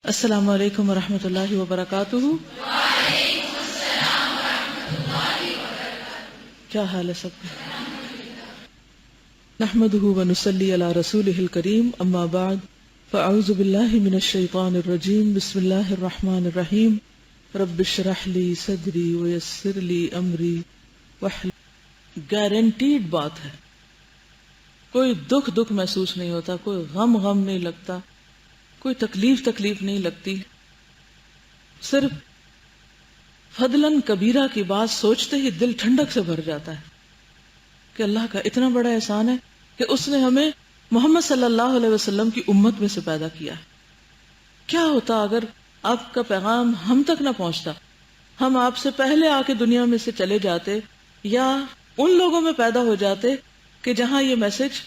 السلام علیکم ورحمۃ اللہ وبرکاتہ۔ کیا حال ہے سب کا؟ نحمده ونصلی علی رسولہ الکریم، اما بعد فاعوذ باللہ من الشیطان الرجیم، بسم اللہ الرحمن الرحیم۔ رب اشرح لی صدری ویسر لی امری واحلل۔ گارنٹیڈ بات ہے، کوئی دکھ محسوس نہیں ہوتا، کوئی غم نہیں لگتا، کوئی تکلیف نہیں لگتی، صرف فضلاً کبیرہ کی بات سوچتے ہی دل ٹھنڈک سے بھر جاتا ہے کہ اللہ کا اتنا بڑا احسان ہے کہ اس نے ہمیں محمد صلی اللہ علیہ وسلم کی امت میں سے پیدا کیا ہے۔ کیا ہوتا اگر آپ کا پیغام ہم تک نہ پہنچتا، ہم آپ سے پہلے آ کے دنیا میں سے چلے جاتے یا ان لوگوں میں پیدا ہو جاتے کہ جہاں یہ میسج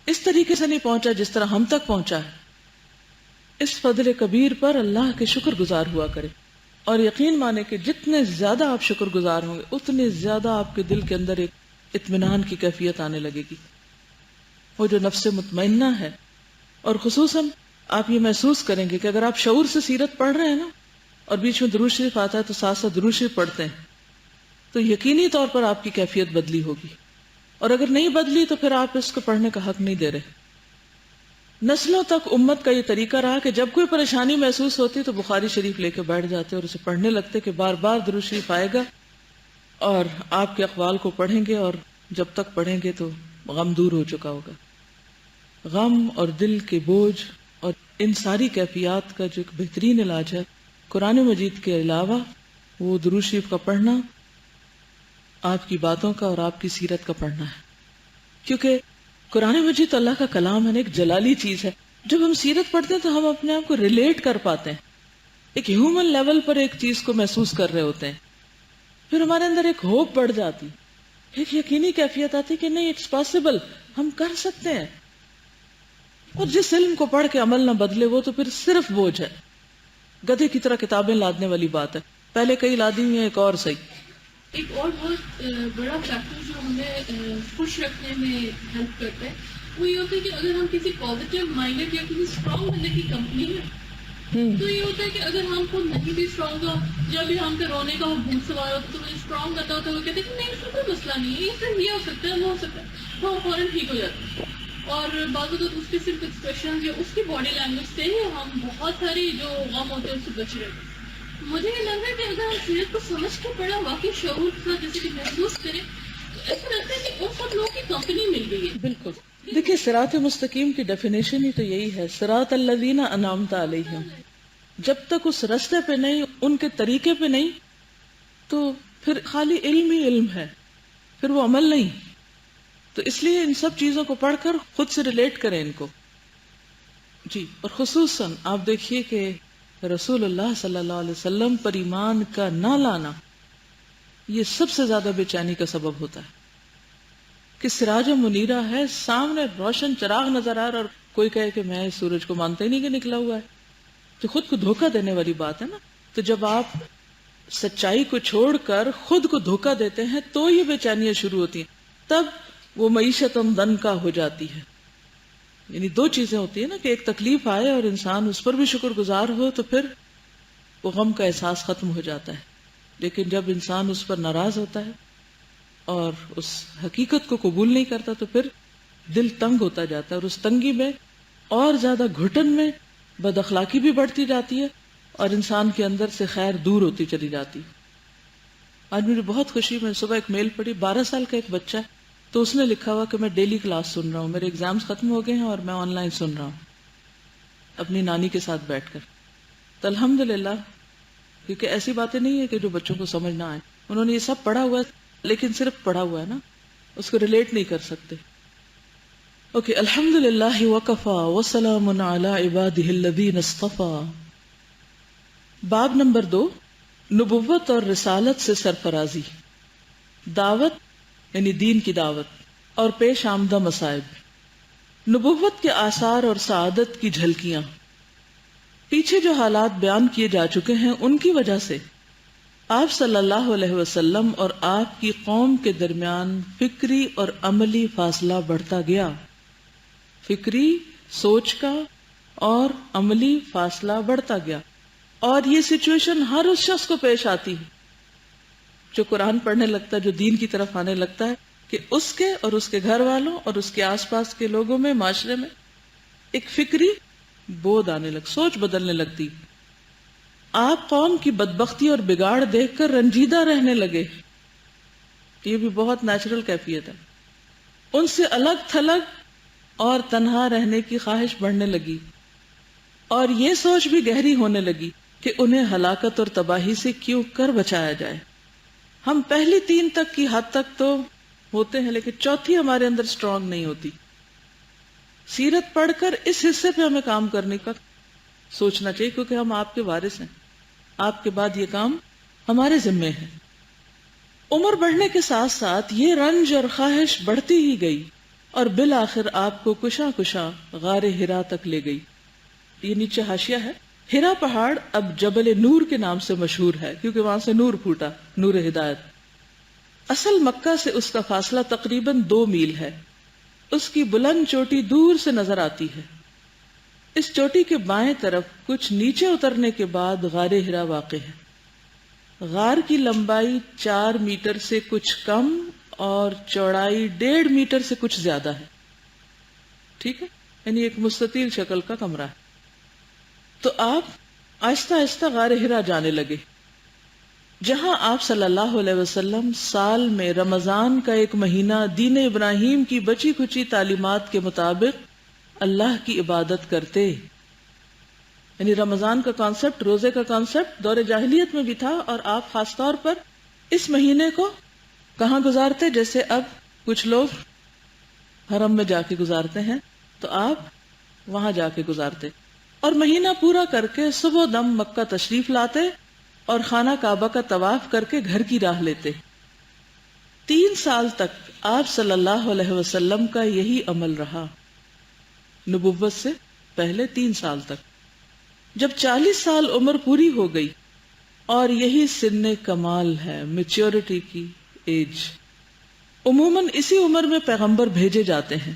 اس طریقے سے نہیں پہنچا جس طرح ہم تک پہنچا ہے۔ اس فضل کبیر پر اللہ کے شکر گزار ہوا کرے، اور یقین مانے کہ جتنے زیادہ آپ شکر گزار ہوں گے اتنے زیادہ آپ کے دل کے اندر ایک اطمینان کی کیفیت آنے لگے گی، وہ جو نفس مطمئنہ ہے۔ اور خصوصاً آپ یہ محسوس کریں گے کہ اگر آپ شعور سے سیرت پڑھ رہے ہیں نا، اور بیچ میں درود شریف آتا ہے تو ساتھ ساتھ درود شریف پڑھتے ہیں، تو یقینی طور پر آپ کی کیفیت بدلی ہوگی، اور اگر نہیں بدلی تو پھر آپ اس کو پڑھنے کا حق نہیں دے رہے۔ نسلوں تک امت کا یہ طریقہ رہا کہ جب کوئی پریشانی محسوس ہوتی تو بخاری شریف لے کے بیٹھ جاتے اور اسے پڑھنے لگتے کہ بار بار درود شریف آئے گا اور آپ کے اقوال کو پڑھیں گے، اور جب تک پڑھیں گے تو غم دور ہو چکا ہوگا۔ غم اور دل کے بوجھ اور ان ساری کیفیات کا جو ایک بہترین علاج ہے قرآن مجید کے علاوہ وہ درود شریف کا پڑھنا، آپ کی باتوں کا اور آپ کی سیرت کا پڑھنا ہے، کیونکہ قرآن مجید اللہ کا کلام ہے، ایک جلالی چیز ہے۔ جب ہم سیرت پڑھتے ہیں تو ہم اپنے آپ کو ریلیٹ کر پاتے ہیں، ایک ہیومن لیول پر ایک چیز کو محسوس کر رہے ہوتے ہیں، پھر ہمارے اندر ایک ہوپ بڑھ جاتی، ایک یقینی کیفیت آتی کہ نہیں، اٹس پاسبل، ہم کر سکتے ہیں۔ اور جس علم کو پڑھ کے عمل نہ بدلے وہ تو پھر صرف بوجھ ہے، گدھے کی طرح کتابیں لادنے والی بات ہے، پہلے کئی لادی ہوئی ہیں، ایک اور صحیح۔ ایک اور بہت بڑا فیکٹر جو ہمیں خوش رکھنے میں ہیلپ کرتا ہے وہ یہ ہوتا ہے کہ اگر ہم کسی پازیٹیو مائنڈیڈ یا کسی اسٹرانگ بندے کی کمپنی میں، تو یہ ہوتا ہے کہ اگر ہم خود نہیں بھی اسٹرانگ ہو، جب بھی ہم پہ رونے کا بھوت سوار ہوتا ہے تو وہ اسٹرانگ بندہ ہوتا ہے، وہ کہتے ہیں کہ نہیں، اس میں کوئی مسئلہ نہیں ہے، یہ صرف یہ ہو سکتا ہے، وہ ہو سکتا ہے، وہ فوراً ٹھیک ہو جاتا ہے۔ اور بعض اوقات اس کے صرف ایکسپریشن یا اس کی باڈی لینگویج سے ہی ہم بہت ساری جو غم ہوتے ہیں اس سے بچ رہے ہیں۔ مجھے یہ لگ رہا ہے کہ اگر ہم سیرت کو سمجھ کے پڑھا، واقعی شعور کے ساتھ جیسے کہ محسوس کریں، تو ایسا لگتا ہے کہ ان سب لوگوں کی کمپنی مل گئی ہے۔ بالکل، دیکھیے صراط مستقیم کی ڈیفینیشن ہی تو یہی ہے، صراط الذین انعمت علیہم۔ جب تک اس راستے پہ نہیں، ان کے طریقے پہ نہیں، تو پھر خالی علم ہی علم ہے، پھر وہ عمل نہیں۔ تو اس لیے ان سب چیزوں کو پڑھ کر خود سے ریلیٹ کریں ان کو۔ جی، اور خصوصاً آپ دیکھیے کہ رسول اللہ صلی اللہ علیہ وسلم پر ایمان کا نہ لانا یہ سب سے زیادہ بے چینی کا سبب ہوتا ہے کہ سراج منیرہ ہے، سامنے روشن چراغ نظر آ رہا، اور کوئی کہے کہ میں اس سورج کو مانتا ہی نہیں کہ نکلا ہوا ہے، تو خود کو دھوکہ دینے والی بات ہے نا۔ تو جب آپ سچائی کو چھوڑ کر خود کو دھوکہ دیتے ہیں تو یہ بے چینیاں شروع ہوتی ہیں، تب وہ معیشت دن کا ہو جاتی ہے۔ یعنی دو چیزیں ہوتی ہیں نا، کہ ایک تکلیف آئے اور انسان اس پر بھی شکر گزار ہو تو پھر وہ غم کا احساس ختم ہو جاتا ہے، لیکن جب انسان اس پر ناراض ہوتا ہے اور اس حقیقت کو قبول نہیں کرتا تو پھر دل تنگ ہوتا جاتا ہے، اور اس تنگی میں اور زیادہ گھٹن میں بد اخلاقی بھی بڑھتی جاتی ہے اور انسان کے اندر سے خیر دور ہوتی چلی جاتی۔ آج مجھے بہت خوشی، میں صبح ایک میل پڑھی، 12 سال کا ایک بچہ، تو اس نے لکھا ہوا کہ میں ڈیلی کلاس سن رہا ہوں، میرے ایگزامز ختم ہو گئے ہیں اور میں آن لائن سن رہا ہوں اپنی نانی کے ساتھ بیٹھ کر۔ تو الحمدللہ، کیونکہ ایسی باتیں نہیں ہے کہ جو بچوں کو سمجھ نہ آئے، انہوں نے یہ سب پڑھا ہوا ہے، لیکن صرف پڑھا ہوا ہے نا، اس کو ریلیٹ نہیں کر سکتے۔ اوکے، الحمدللہ وکفا وسلام علی عبادہ الذین اصطفیٰ۔ باب نمبر 2، نبوت اور رسالت سے سرفرازی، دعوت یعنی دین کی دعوت اور پیش آمدہ مصائب، نبوت کے آثار اور سعادت کی جھلکیاں۔ پیچھے جو حالات بیان کیے جا چکے ہیں ان کی وجہ سے آپ صلی اللہ علیہ وسلم اور آپ کی قوم کے درمیان فکری اور عملی فاصلہ بڑھتا گیا۔ فکری سوچ کا اور عملی فاصلہ بڑھتا گیا. اور یہ سچویشن ہر اس شخص کو پیش آتی ہے جو قرآن پڑھنے لگتا ہے, جو دین کی طرف آنے لگتا ہے, کہ اس کے اور اس کے گھر والوں اور اس کے آس پاس کے لوگوں میں, معاشرے میں ایک فکری بود آنے لگ, سوچ بدلنے لگتی. آپ قوم کی بدبختی اور بگاڑ دیکھ کر رنجیدہ رہنے لگے. یہ بھی بہت نیچرل کیفیت ہے. ان سے الگ تھلگ اور تنہا رہنے کی خواہش بڑھنے لگی, اور یہ سوچ بھی گہری ہونے لگی کہ انہیں ہلاکت اور تباہی سے کیوں کر بچایا جائے. ہم پہلی 3 تک کی حد تک تو ہوتے ہیں, لیکن چوتھی ہمارے اندر اسٹرانگ نہیں ہوتی. سیرت پڑھ کر اس حصے پہ ہمیں کام کرنے کا سوچنا چاہیے, کیونکہ ہم آپ کے وارث ہیں. آپ کے بعد یہ کام ہمارے ذمے ہے. عمر بڑھنے کے ساتھ ساتھ یہ رنج اور خواہش بڑھتی ہی گئی, اور بالآخر آپ کو کشاں کشاں غار ہرا تک لے گئی. یہ نیچے حاشیہ ہے. ہرا پہاڑ اب جبل نور کے نام سے مشہور ہے, کیونکہ وہاں سے نور پھوٹا, نور ہدایت. اصل مکہ سے اس کا فاصلہ تقریباً 2 میل ہے. اس کی بلند چوٹی دور سے نظر آتی ہے. اس چوٹی کے بائیں طرف کچھ نیچے اترنے کے بعد غار ہرا واقع ہے. غار کی لمبائی 4 میٹر سے کچھ کم اور چوڑائی 1.5 میٹر سے کچھ زیادہ ہے. ٹھیک ہے, یعنی ایک مستطیل شکل کا کمرہ ہے. تو آپ آہستہ آہستہ غار ہرا جانے لگے, جہاں آپ صلی اللہ علیہ وسلم سال میں رمضان کا ایک مہینہ دین ابراہیم کی بچی کچی تعلیمات کے مطابق اللہ کی عبادت کرتے. یعنی رمضان کا کانسیپٹ, روزے کا کانسیپٹ دور جاہلیت میں بھی تھا, اور آپ خاص طور پر اس مہینے کو کہاں گزارتے؟ جیسے اب کچھ لوگ حرم میں جا کے گزارتے ہیں, تو آپ وہاں جا کے گزارتے, اور مہینہ پورا کر کے صبح دم مکہ تشریف لاتے اور خانہ کعبہ کا طواف کر کے گھر کی راہ لیتے. 3 سال تک آپ صلی اللہ علیہ وسلم کا یہی عمل رہا, نبوت سے پہلے 3 سال تک. جب 40 سال عمر پوری ہو گئی, اور یہی سن کمال ہے, میچورٹی کی ایج. عموماً اسی عمر میں پیغمبر بھیجے جاتے ہیں,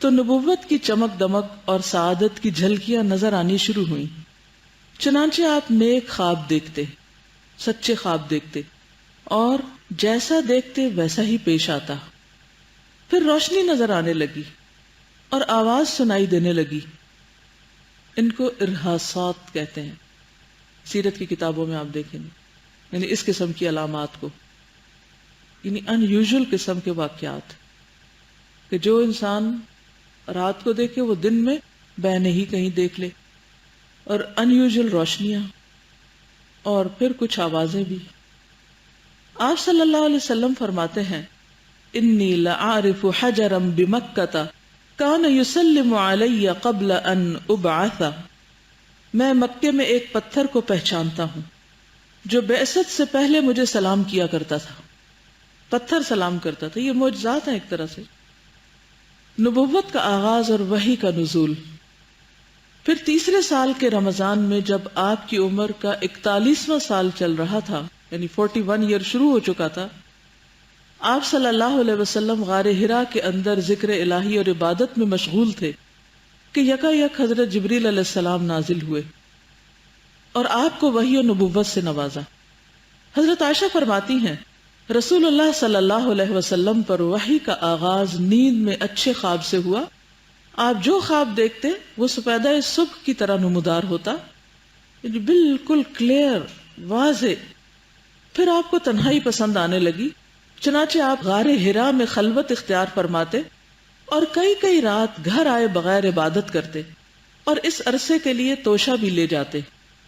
تو نبوت کی چمک دمک اور سعادت کی جھلکیاں نظر آنی شروع ہوئیں. چنانچہ آپ نیک خواب دیکھتے, سچے خواب دیکھتے, اور جیسا دیکھتے ویسا ہی پیش آتا. پھر روشنی نظر آنے لگی اور آواز سنائی دینے لگی. ان کو ارہاسات کہتے ہیں. سیرت کی کتابوں میں آپ دیکھیں گے, یعنی اس قسم کی علامات کو, یعنی ان یوزول قسم کے واقعات, کہ جو انسان رات کو دیکھے وہ دن میں بے ہی کہیں دیکھ لے, اور ان یوزول روشنیاں, اور پھر کچھ آوازیں بھی. آپ صلی اللہ علیہ وسلم فرماتے ہیں, انی لأعرف حجرا بمکۃ کان یسلم علی قبل ان ابعث. میں مکے میں ایک پتھر کو پہچانتا ہوں جو بعثت سے پہلے مجھے سلام کیا کرتا تھا. پتھر سلام کرتا تھا. یہ معجزات ہیں ایک طرح سے. نبوت کا آغاز اور وحی کا نزول. پھر 3 سال کے رمضان میں جب آپ کی عمر کا 41واں سال چل رہا تھا, یعنی 41 ایئر شروع ہو چکا تھا, آپ صلی اللہ علیہ وسلم غار ہرا کے اندر ذکر الہی اور عبادت میں مشغول تھے کہ یکا یک حضرت جبریل علیہ السلام نازل ہوئے اور آپ کو وحی و نبوت سے نوازا. حضرت عائشہ فرماتی ہیں, رسول اللہ صلی اللہ علیہ وسلم پر وحی کا آغاز نیند میں اچھے خواب سے ہوا. آپ جو خواب دیکھتے وہ سپیدہ صبح کی طرح نمودار ہوتا, بالکل کلیئر, واضح. پھر آپ کو تنہائی پسند آنے لگی, چنانچہ آپ غار ہرا میں خلوت اختیار فرماتے اور کئی رات گھر آئے بغیر عبادت کرتے, اور اس عرصے کے لیے توشہ بھی لے جاتے,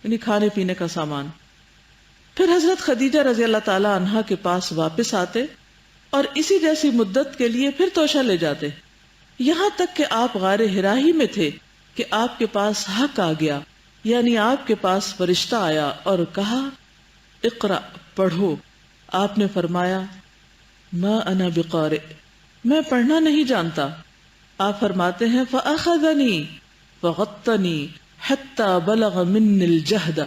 یعنی کھانے پینے کا سامان. پھر حضرت خدیجہ رضی اللہ تعالی عنہا کے پاس واپس آتے اور اسی جیسی مدت کے لیے پھر توشہ لے جاتے, یہاں تک کہ آپ غار ہرا ہی میں تھے کہ آپ کے پاس حق آ گیا, یعنی آپ کے پاس فرشتہ آیا اور کہا, اقرأ, پڑھو. آپ نے فرمایا, ما انا بقارئ, میں پڑھنا نہیں جانتا. آپ فرماتے ہیں, فأخذنی فغطنی حتی بلغ منی الجہد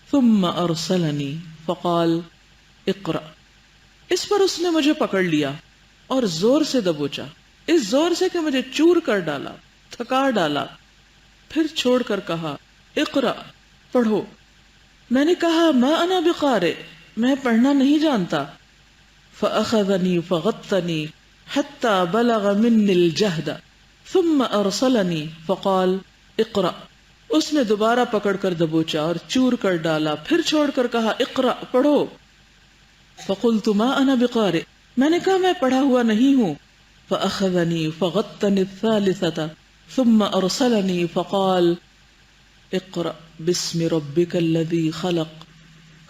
ثم ارسلنی فقال اقرأ. اس پر اس نے مجھے پکڑ لیا اور زور سے دبوچا, اس زور سے کہ مجھے چور کر ڈالا, تھکا ڈالا. پھر چھوڑ کر کہا اقرأ، پڑھو. میں نے کہا ما انا بقارئ، میں پڑھنا نہیں جانتا. فأخذني فغطني حتى بلغ مني الجهد ثم أرسلني فقال اقرأ. اس نے دوبارہ پکڑ کر دبوچا اور چور کر ڈالا، پھر چھوڑ کر کہا اقرأ، پڑھو. فقلت ما انا بقارئ، میں نے کہا میں پڑھا ہوا نہیں ہوں. فأخذني فغطني الثالثة ثم أرسلني فقال اقرأ باسم ربك الذي خلق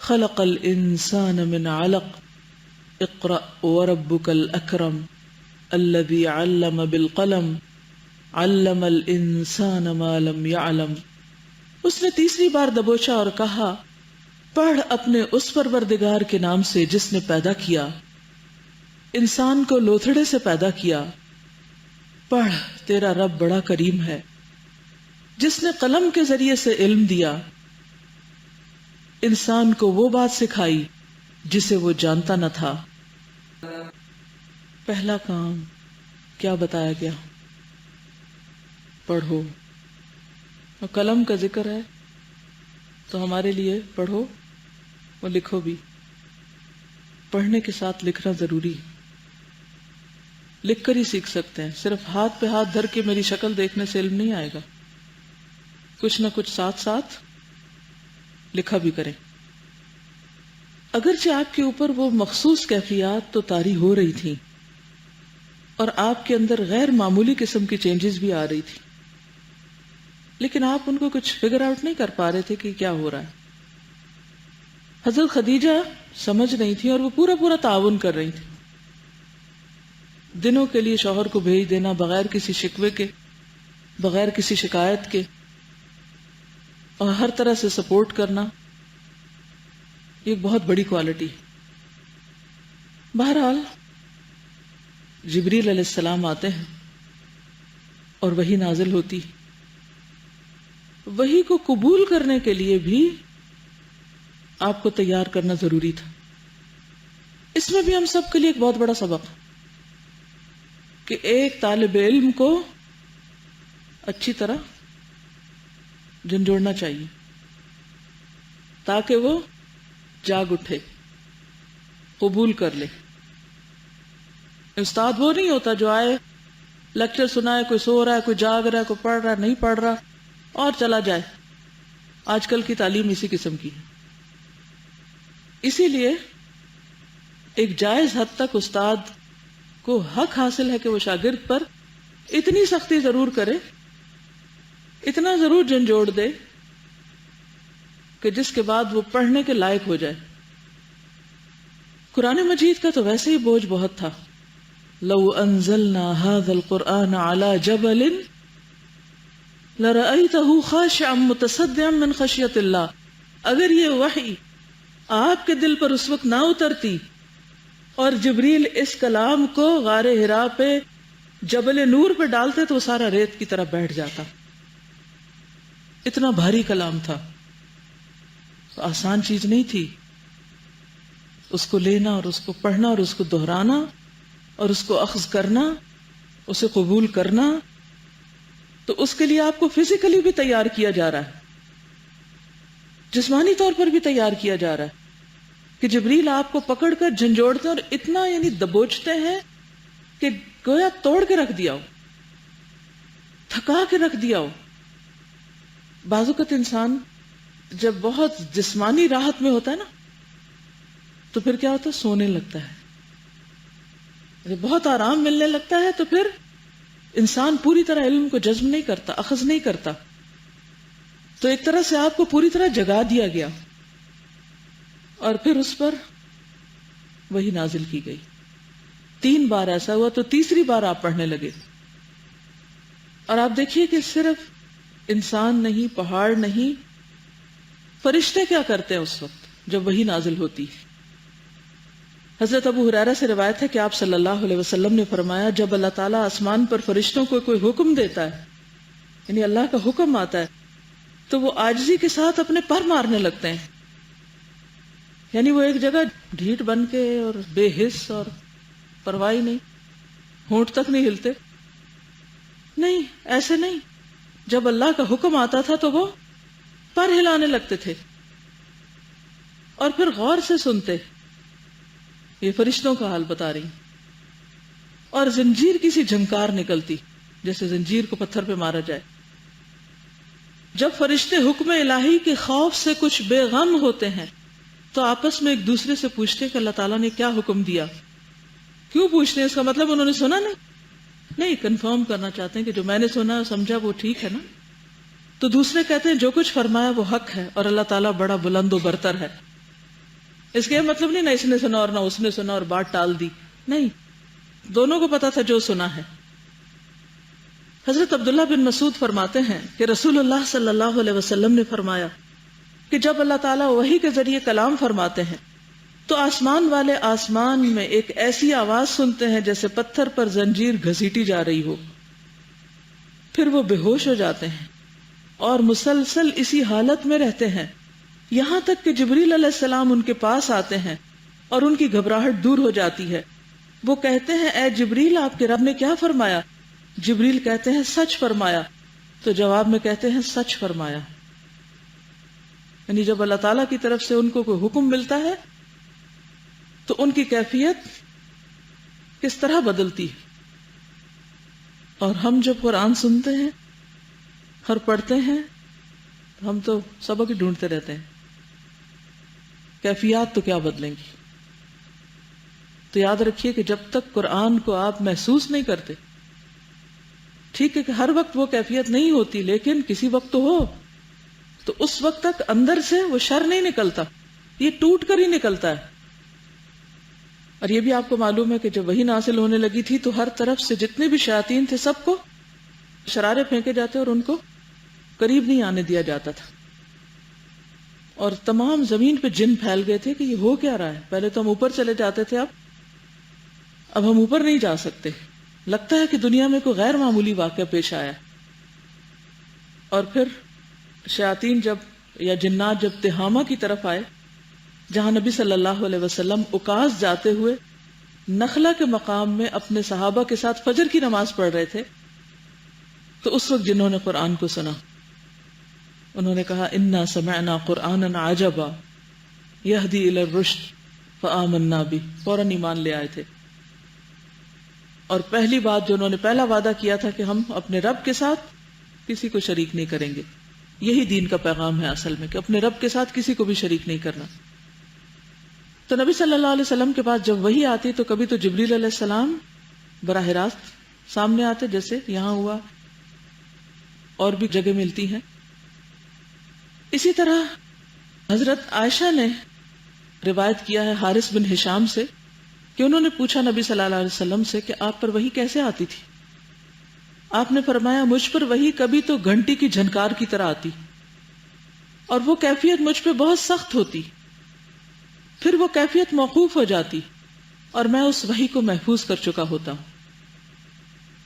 خلق الإنسان من علق اقرأ وربك الأكرم الذي علم بالقلم علم الإنسان ما لم يعلم. اس نے تیسری بار دبوچا اور کہا پڑھ اپنے اس پروردگار کے نام سے جس نے پیدا کیا، انسان کو لوتھڑے سے پیدا کیا. پڑھ، تیرا رب بڑا کریم ہے جس نے قلم کے ذریعے سے علم دیا، انسان کو وہ بات سکھائی جسے وہ جانتا نہ تھا. پہلا کام کیا بتایا گیا؟ پڑھو. اور قلم کا ذکر ہے تو ہمارے لیے پڑھو اور لکھو بھی. پڑھنے کے ساتھ لکھنا ضروری. لکھ کر ہی سیکھ سکتے ہیں. صرف ہاتھ پہ ہاتھ دھر کے میری شکل دیکھنے سے علم نہیں آئے گا. کچھ نہ کچھ ساتھ ساتھ لکھا بھی کریں. اگرچہ آپ کے اوپر وہ مخصوص کیفیات تو طاری ہو رہی تھی اور آپ کے اندر غیر معمولی قسم کی چینجز بھی آ رہی تھی، لیکن آپ ان کو کچھ فگر آؤٹ نہیں کر پا رہے تھے کہ کیا ہو رہا ہے. حضرت خدیجہ سمجھ نہیں تھی اور وہ پورا تعاون کر رہی تھی. دنوں کے لیے شوہر کو بھیج دینا بغیر کسی شکوے کے، بغیر کسی شکایت کے، اور ہر طرح سے سپورٹ کرنا، یہ بہت بڑی کوالٹی. بہرحال جبریل علیہ السلام آتے ہیں اور وحی نازل ہوتی. وحی کو قبول کرنے کے لیے بھی آپ کو تیار کرنا ضروری تھا. اس میں بھی ہم سب کے لیے ایک بہت بڑا سبق کہ ایک طالب علم کو اچھی طرح جھنجھوڑنا چاہیے تاکہ وہ جاگ اٹھے، قبول کر لے. استاد وہ نہیں ہوتا جو آئے لیکچر سنائے، کوئی سو رہا ہے، کوئی جاگ رہا ہے، کوئی پڑھ رہا ہے، نہیں پڑھ رہا اور چلا جائے. آج کل کی تعلیم اسی قسم کی ہے. اسی لیے ایک جائز حد تک استاد کو حق حاصل ہے کہ وہ شاگرد پر اتنی سختی ضرور کرے، اتنا ضرور جھنجھوڑ دے کہ جس کے بعد وہ پڑھنے کے لائق ہو جائے. قرآن مجید کا تو ویسے ہی بوجھ بہت تھا. لو انزلنا هذا القرآن على جبل لرأيته خاشعا متصدعا من خشية الله. اگر یہ وحی آپ کے دل پر اس وقت نہ اترتی اور جبریل اس کلام کو غار حرا پہ جبل نور پہ ڈالتے تو وہ سارا ریت کی طرح بیٹھ جاتا. اتنا بھاری کلام تھا، آسان چیز نہیں تھی. اس کو لینا اور اس کو پڑھنا اور اس کو دہرانا اور اس کو اخذ کرنا، اسے قبول کرنا، تو اس کے لیے آپ کو فزیکلی بھی تیار کیا جا رہا ہے، جسمانی طور پر بھی تیار کیا جا رہا ہے کہ جبریل آپ کو پکڑ کر جھنجھوڑتے اور اتنا یعنی دبوچتے ہیں کہ گویا توڑ کے رکھ دیا ہو، تھکا کے رکھ دیا ہو. بعض اوقات انسان جب بہت جسمانی راحت میں ہوتا ہے نا تو پھر کیا ہوتا ہے، سونے لگتا ہے. جب بہت آرام ملنے لگتا ہے تو پھر انسان پوری طرح علم کو جذب نہیں کرتا، اخذ نہیں کرتا. تو ایک طرح سے آپ کو پوری طرح جگا دیا گیا اور پھر اس پر وہی نازل کی گئی. 3 بار ایسا ہوا تو تیسری بار آپ پڑھنے لگے. اور آپ دیکھیے کہ صرف انسان نہیں، پہاڑ نہیں، فرشتے کیا کرتے ہیں اس وقت جب وہی نازل ہوتی. حضرت ابو ہریرہ سے روایت ہے کہ آپ صلی اللہ علیہ وسلم نے فرمایا جب اللہ تعالیٰ آسمان پر فرشتوں کو کوئی حکم دیتا ہے، یعنی اللہ کا حکم آتا ہے، تو وہ عاجزی کے ساتھ اپنے پر مارنے لگتے ہیں. یعنی وہ ایک جگہ ڈھیٹ بن کے اور بے حس اور پرواہی نہیں، ہونٹ تک نہیں ہلتے، نہیں، ایسے نہیں. جب اللہ کا حکم آتا تھا تو وہ پر ہلانے لگتے تھے اور پھر غور سے سنتے. یہ فرشتوں کا حال بتا رہی. اور زنجیر کی سی جھنکار نکلتی جیسے زنجیر کو پتھر پہ مارا جائے. جب فرشتے حکم الہی کے خوف سے کچھ بے غم ہوتے ہیں تو آپس میں ایک دوسرے سے پوچھتے کہ اللہ تعالیٰ نے کیا حکم دیا. کیوں پوچھتے ہیں؟ اس کا مطلب انہوں نے سنا نہیں, کنفرم کرنا چاہتے ہیں کہ جو میں نے سنا سمجھا وہ ٹھیک ہے نا. تو دوسرے کہتے ہیں جو کچھ فرمایا وہ حق ہے اور اللہ تعالیٰ بڑا بلند و برتر ہے. اس کا یہ مطلب نہیں نہ اس نے سنا اور نہ اس نے سنا اور بات ٹال دی, نہیں, دونوں کو پتا تھا جو سنا ہے. حضرت عبداللہ بن مسعود فرماتے ہیں کہ رسول اللہ صلی اللہ علیہ وسلم نے فرمایا کہ جب اللہ تعالیٰ وحی کے ذریعے کلام فرماتے ہیں تو آسمان والے آسمان میں ایک ایسی آواز سنتے ہیں جیسے پتھر پر زنجیر گھسیٹی جا رہی ہو. پھر وہ بے ہوش ہو جاتے ہیں اور مسلسل اسی حالت میں رہتے ہیں یہاں تک کہ جبریل علیہ السلام ان کے پاس آتے ہیں اور ان کی گھبراہٹ دور ہو جاتی ہے. وہ کہتے ہیں اے جبریل آپ کے رب نے کیا فرمایا؟ جبریل کہتے ہیں سچ فرمایا. تو جواب میں کہتے ہیں سچ فرمایا. یعنی جب اللہ تعالیٰ کی طرف سے ان کو کوئی حکم ملتا ہے تو ان کی کیفیت کس طرح بدلتی ہے. اور ہم جب قرآن سنتے ہیں اور پڑھتے ہیں ہم تو سبق ہی ڈھونڈتے رہتے ہیں, کیفیات تو کیا بدلیں گی. تو یاد رکھیے کہ جب تک قرآن کو آپ محسوس نہیں کرتے, ٹھیک ہے کہ ہر وقت وہ کیفیت نہیں ہوتی لیکن کسی وقت تو ہو, تو اس وقت تک اندر سے وہ شر نہیں نکلتا, یہ ٹوٹ کر ہی نکلتا ہے. اور یہ بھی آپ کو معلوم ہے کہ جب وحی نازل ہونے لگی تھی تو ہر طرف سے جتنے بھی شیاطین تھے سب کو شرارے پھینکے جاتے اور ان کو قریب نہیں آنے دیا جاتا تھا. اور تمام زمین پہ جن پھیل گئے تھے کہ یہ ہو کیا رہا ہے. پہلے تو ہم اوپر چلے جاتے تھے, اب ہم اوپر نہیں جا سکتے. لگتا ہے کہ دنیا میں کوئی غیر معمولی واقعہ پیش آیا. اور پھر شیاطین یا جنات جب تہامہ کی طرف آئے جہاں نبی صلی اللہ علیہ وسلم اکاس جاتے ہوئے نخلہ کے مقام میں اپنے صحابہ کے ساتھ فجر کی نماز پڑھ رہے تھے, تو اس وقت جنہوں نے قرآن کو سنا انہوں نے کہا انا سمعنا قرآنا عجبا یہدی الی الرشد فآمنا بہ, فوراً ایمان لے آئے تھے. اور پہلی بات جو انہوں نے پہلا وعدہ کیا تھا کہ ہم اپنے رب کے ساتھ کسی کو شریک نہیں کریں گے. یہی دین کا پیغام ہے اصل میں, کہ اپنے رب کے ساتھ کسی کو بھی شریک نہیں کرنا. تو نبی صلی اللہ علیہ وسلم کے پاس جب وحی آتی تو کبھی تو جبریل علیہ السلام براہ راست سامنے آتے جیسے یہاں ہوا, اور بھی جگہ ملتی ہیں. اسی طرح حضرت عائشہ نے روایت کیا ہے حارث بن ہشام سے کہ انہوں نے پوچھا نبی صلی اللہ علیہ وسلم سے کہ آپ پر وحی کیسے آتی تھی؟ آپ نے فرمایا مجھ پر وحی کبھی تو گھنٹی کی جھنکار کی طرح آتی اور وہ کیفیت مجھ پہ بہت سخت ہوتی, پھر وہ کیفیت موقوف ہو جاتی اور میں اس وحی کو محفوظ کر چکا ہوتا ہوں.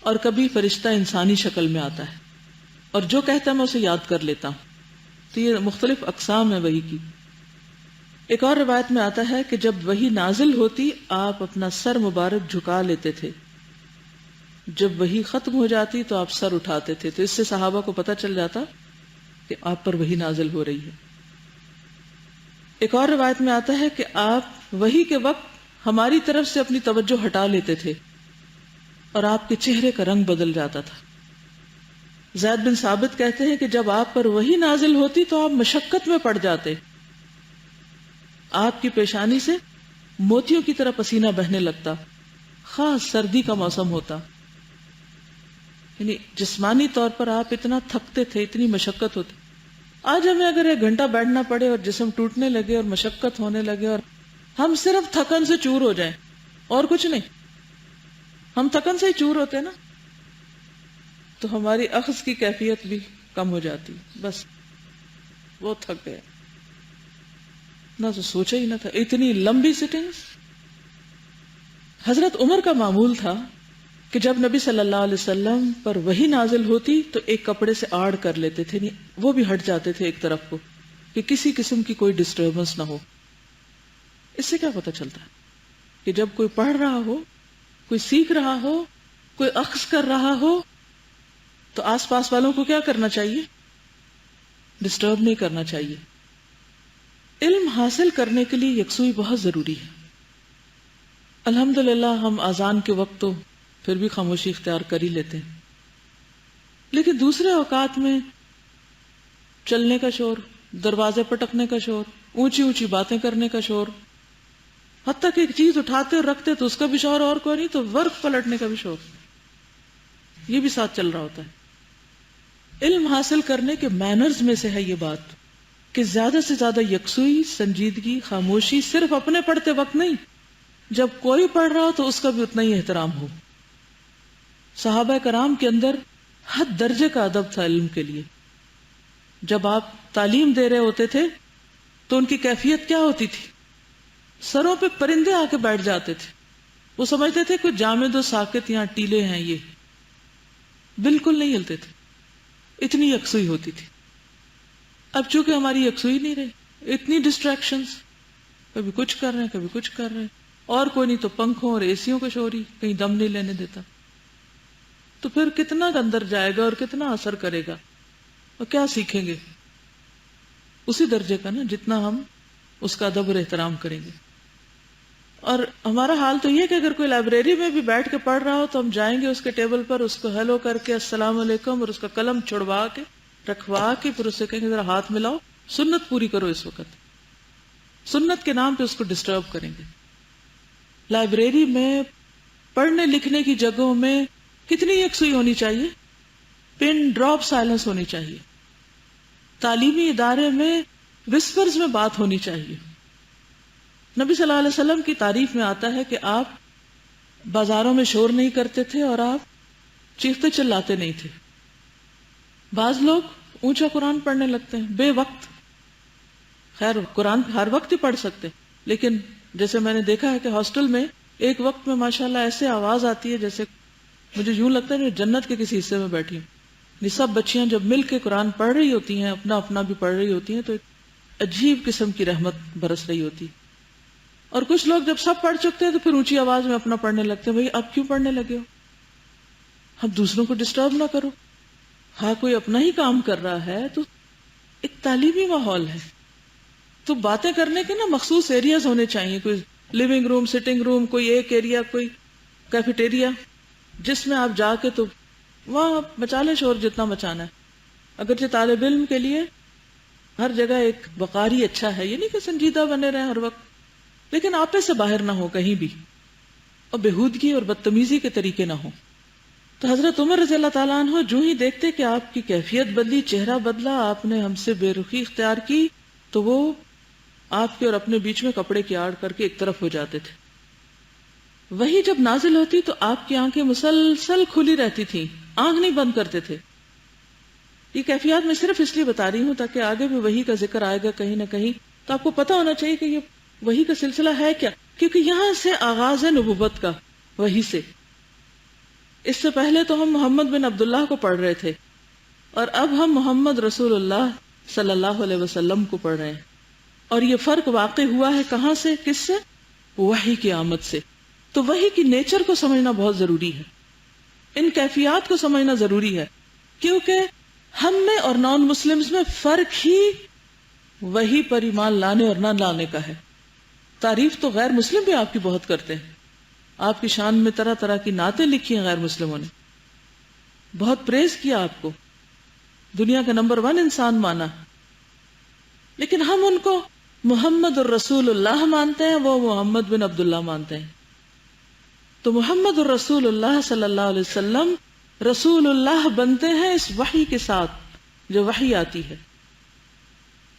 اور کبھی فرشتہ انسانی شکل میں آتا ہے اور جو کہتا ہے میں اسے یاد کر لیتا ہوں. تو یہ مختلف اقسام ہے وحی کی. ایک اور روایت میں آتا ہے کہ جب وحی نازل ہوتی آپ اپنا سر مبارک جھکا لیتے تھے, جب وحی ختم ہو جاتی تو آپ سر اٹھاتے تھے. تو اس سے صحابہ کو پتہ چل جاتا کہ آپ پر وحی نازل ہو رہی ہے. ایک اور روایت میں آتا ہے کہ آپ وحی کے وقت ہماری طرف سے اپنی توجہ ہٹا لیتے تھے اور آپ کے چہرے کا رنگ بدل جاتا تھا. زید بن ثابت کہتے ہیں کہ جب آپ پر وحی نازل ہوتی تو آپ مشقت میں پڑ جاتے, آپ کی پیشانی سے موتیوں کی طرح پسینہ بہنے لگتا, خاص سردی کا موسم ہوتا. یعنی جسمانی طور پر آپ اتنا تھکتے تھے, اتنی مشقت ہوتی. آج ہمیں اگر 1 گھنٹہ بیٹھنا پڑے اور جسم ٹوٹنے لگے اور مشقت ہونے لگے اور ہم صرف تھکن سے چور ہو جائیں اور کچھ نہیں, ہم تھکن سے ہی چور ہوتے نا, تو ہماری اخذ کی کیفیت بھی کم ہو جاتی. بس وہ تھک گئے, نہ تو سوچا ہی نہ تھا, اتنی لمبی سٹنگز. حضرت عمر کا معمول تھا کہ جب نبی صلی اللہ علیہ وسلم پر وحی نازل ہوتی تو ایک کپڑے سے آڑ کر لیتے تھے, وہ بھی ہٹ جاتے تھے ایک طرف کو کہ کسی قسم کی کوئی ڈسٹربنس نہ ہو. اس سے کیا پتہ چلتا ہے کہ جب کوئی پڑھ رہا ہو, کوئی سیکھ رہا ہو, کوئی اخذ کر رہا ہو تو آس پاس والوں کو کیا کرنا چاہیے؟ ڈسٹرب نہیں کرنا چاہیے. علم حاصل کرنے کے لیے یکسوئی بہت ضروری ہے. الحمدللہ ہم اذان کے وقت تو پھر بھی خاموشی اختیار کر ہی لیتے ہیں، لیکن دوسرے اوقات میں چلنے کا شور، دروازے پٹکنے کا شور، اونچی اونچی باتیں کرنے کا شور، حتیٰ کہ ایک چیز اٹھاتے اور رکھتے تو اس کا بھی شور اور کوئی نہیں تو ورق پلٹنے کا بھی شور، یہ بھی ساتھ چل رہا ہوتا ہے. علم حاصل کرنے کے مینرز میں سے ہے یہ بات کہ زیادہ سے زیادہ یکسوئی، سنجیدگی، خاموشی، صرف اپنے پڑھتے وقت نہیں، جب کوئی پڑھ رہا ہو تو اس کا بھی اتنا ہی احترام ہو. صحابہ کرام کے اندر حد درجے کا ادب تھا علم کے لیے. جب آپ تعلیم دے رہے ہوتے تھے تو ان کی کیفیت کیا ہوتی تھی؟ سروں پہ پرندے آ کے بیٹھ جاتے تھے. وہ سمجھتے تھے کوئی جامد و ساکت یہاں ٹیلے ہیں، یہ بالکل نہیں ہلتے تھے، اتنی یکسوئی ہوتی تھی. اب چونکہ ہماری یکسوئی نہیں رہی، اتنی ڈسٹریکشنز، کبھی کچھ کر رہے ہیں کبھی کچھ کر رہے ہیں، اور کوئی نہیں تو پنکھوں اور ایسیوں کا شور ہی کہیں دم نہیں لینے دیتا. تو پھر کتنا اندر جائے گا اور کتنا اثر کرے گا اور کیا سیکھیں گے؟ اسی درجے کا نا جتنا ہم اس کا ادب اور احترام کریں گے. اور ہمارا حال تو یہ کہ اگر کوئی لائبریری میں بھی بیٹھ کے پڑھ رہا ہو تو ہم جائیں گے اس کے ٹیبل پر، اس کو ہیلو کر کے السلام علیکم، اور اس کا قلم چھڑوا کے رکھوا کے پھر اسے کہیں گے ذرا ہاتھ ملاؤ، سنت پوری کرو. اس وقت سنت کے نام پہ اس کو ڈسٹرب کریں گے. لائبریری میں، پڑھنے لکھنے کی جگہوں میں کتنی یکسوئی ہونی چاہیے، پن ڈراپ سائلنس ہونی چاہیے. تعلیمی ادارے میں وسپرز میں بات ہونی چاہیے. نبی صلی اللہ علیہ وسلم کی تعریف میں آتا ہے کہ آپ بازاروں میں شور نہیں کرتے تھے اور آپ چیختے چلاتے نہیں تھے. بعض لوگ اونچا قرآن پڑھنے لگتے ہیں بے وقت. خیر قرآن ہر وقت ہی پڑھ سکتے، لیکن جیسے میں نے دیکھا ہے کہ ہاسٹل میں ایک وقت میں ماشاءاللہ ایسے آواز آتی ہے جیسے مجھے یوں لگتا ہے میں جنت کے کسی حصے میں بیٹھی ہوں. یہ سب بچیاں جب مل کے قرآن پڑھ رہی ہوتی ہیں، اپنا اپنا بھی پڑھ رہی ہوتی ہیں، تو ایک عجیب قسم کی رحمت برس رہی ہوتی. اور کچھ لوگ جب سب پڑھ چکتے ہیں تو پھر اونچی آواز میں اپنا پڑھنے لگتے ہیں. بھئی اب کیوں پڑھنے لگے ہو؟ اب دوسروں کو ڈسٹرب نہ کرو. ہاں کوئی اپنا ہی کام کر رہا ہے تو ایک تعلیمی ماحول ہے، تو باتیں کرنے کے نا مخصوص ایریاز ہونے چاہیے. کوئی لیونگ روم، سٹنگ روم، کوئی ایک ایریا، کوئی کیفیٹیریا، جس میں آپ جا کے تو وہاں مچا لیں شور جتنا مچانا ہے. اگرچہ طالب علم کے لیے ہر جگہ ایک وقار ہی اچھا ہے، یہ نہیں کہ سنجیدہ بنے رہے ہر وقت، لیکن آپے سے باہر نہ ہو کہیں بھی، اور بےہودگی اور بدتمیزی کے طریقے نہ ہو. تو حضرت عمر رضی اللہ تعالیٰ عنہ جو ہی دیکھتے کہ آپ کی کیفیت بدلی، چہرہ بدلا، آپ نے ہم سے بے رخی اختیار کی، تو وہ آپ کے اور اپنے بیچ میں کپڑے کی آڑ کر کے ایک طرف ہو جاتے تھے. وہی جب نازل ہوتی تو آپ کی آنکھیں مسلسل کھلی رہتی تھیں، آنکھ نہیں بند کرتے تھے. یہ کیفیات میں صرف اس لیے بتا رہی ہوں تاکہ آگے بھی وہی کا ذکر آئے گا کہیں نہ کہیں، تو آپ کو پتا ہونا چاہیے کہ یہ وہی کا سلسلہ ہے کیا، کیونکہ یہاں سے آغاز ہے نبوت کا، وہی سے. اس سے پہلے تو ہم محمد بن عبداللہ کو پڑھ رہے تھے، اور اب ہم محمد رسول اللہ صلی اللہ علیہ وسلم کو پڑھ رہے ہیں. اور یہ فرق واقع ہوا ہے کہاں سے، کس سے؟ وحی کی آمد سے. تو وحی کی نیچر کو سمجھنا بہت ضروری ہے، ان کیفیات کو سمجھنا ضروری ہے، کیونکہ ہم میں اور نان مسلمز میں فرق ہی وحی پر ایمان لانے اور نہ لانے کا ہے. تعریف تو غیر مسلم بھی آپ کی بہت کرتے ہیں، آپ کی شان میں طرح طرح کی نعتیں لکھی ہیں غیر مسلموں نے، بہت پریز کیا آپ کو، دنیا کا نمبر 1 انسان مانا، لیکن ہم ان کو محمد الرسول اللہ مانتے ہیں، وہ محمد بن عبداللہ مانتے ہیں. تو محمد الرسول اللہ صلی اللہ علیہ وسلم رسول اللہ بنتے ہیں اس وحی کے ساتھ جو وحی آتی ہے.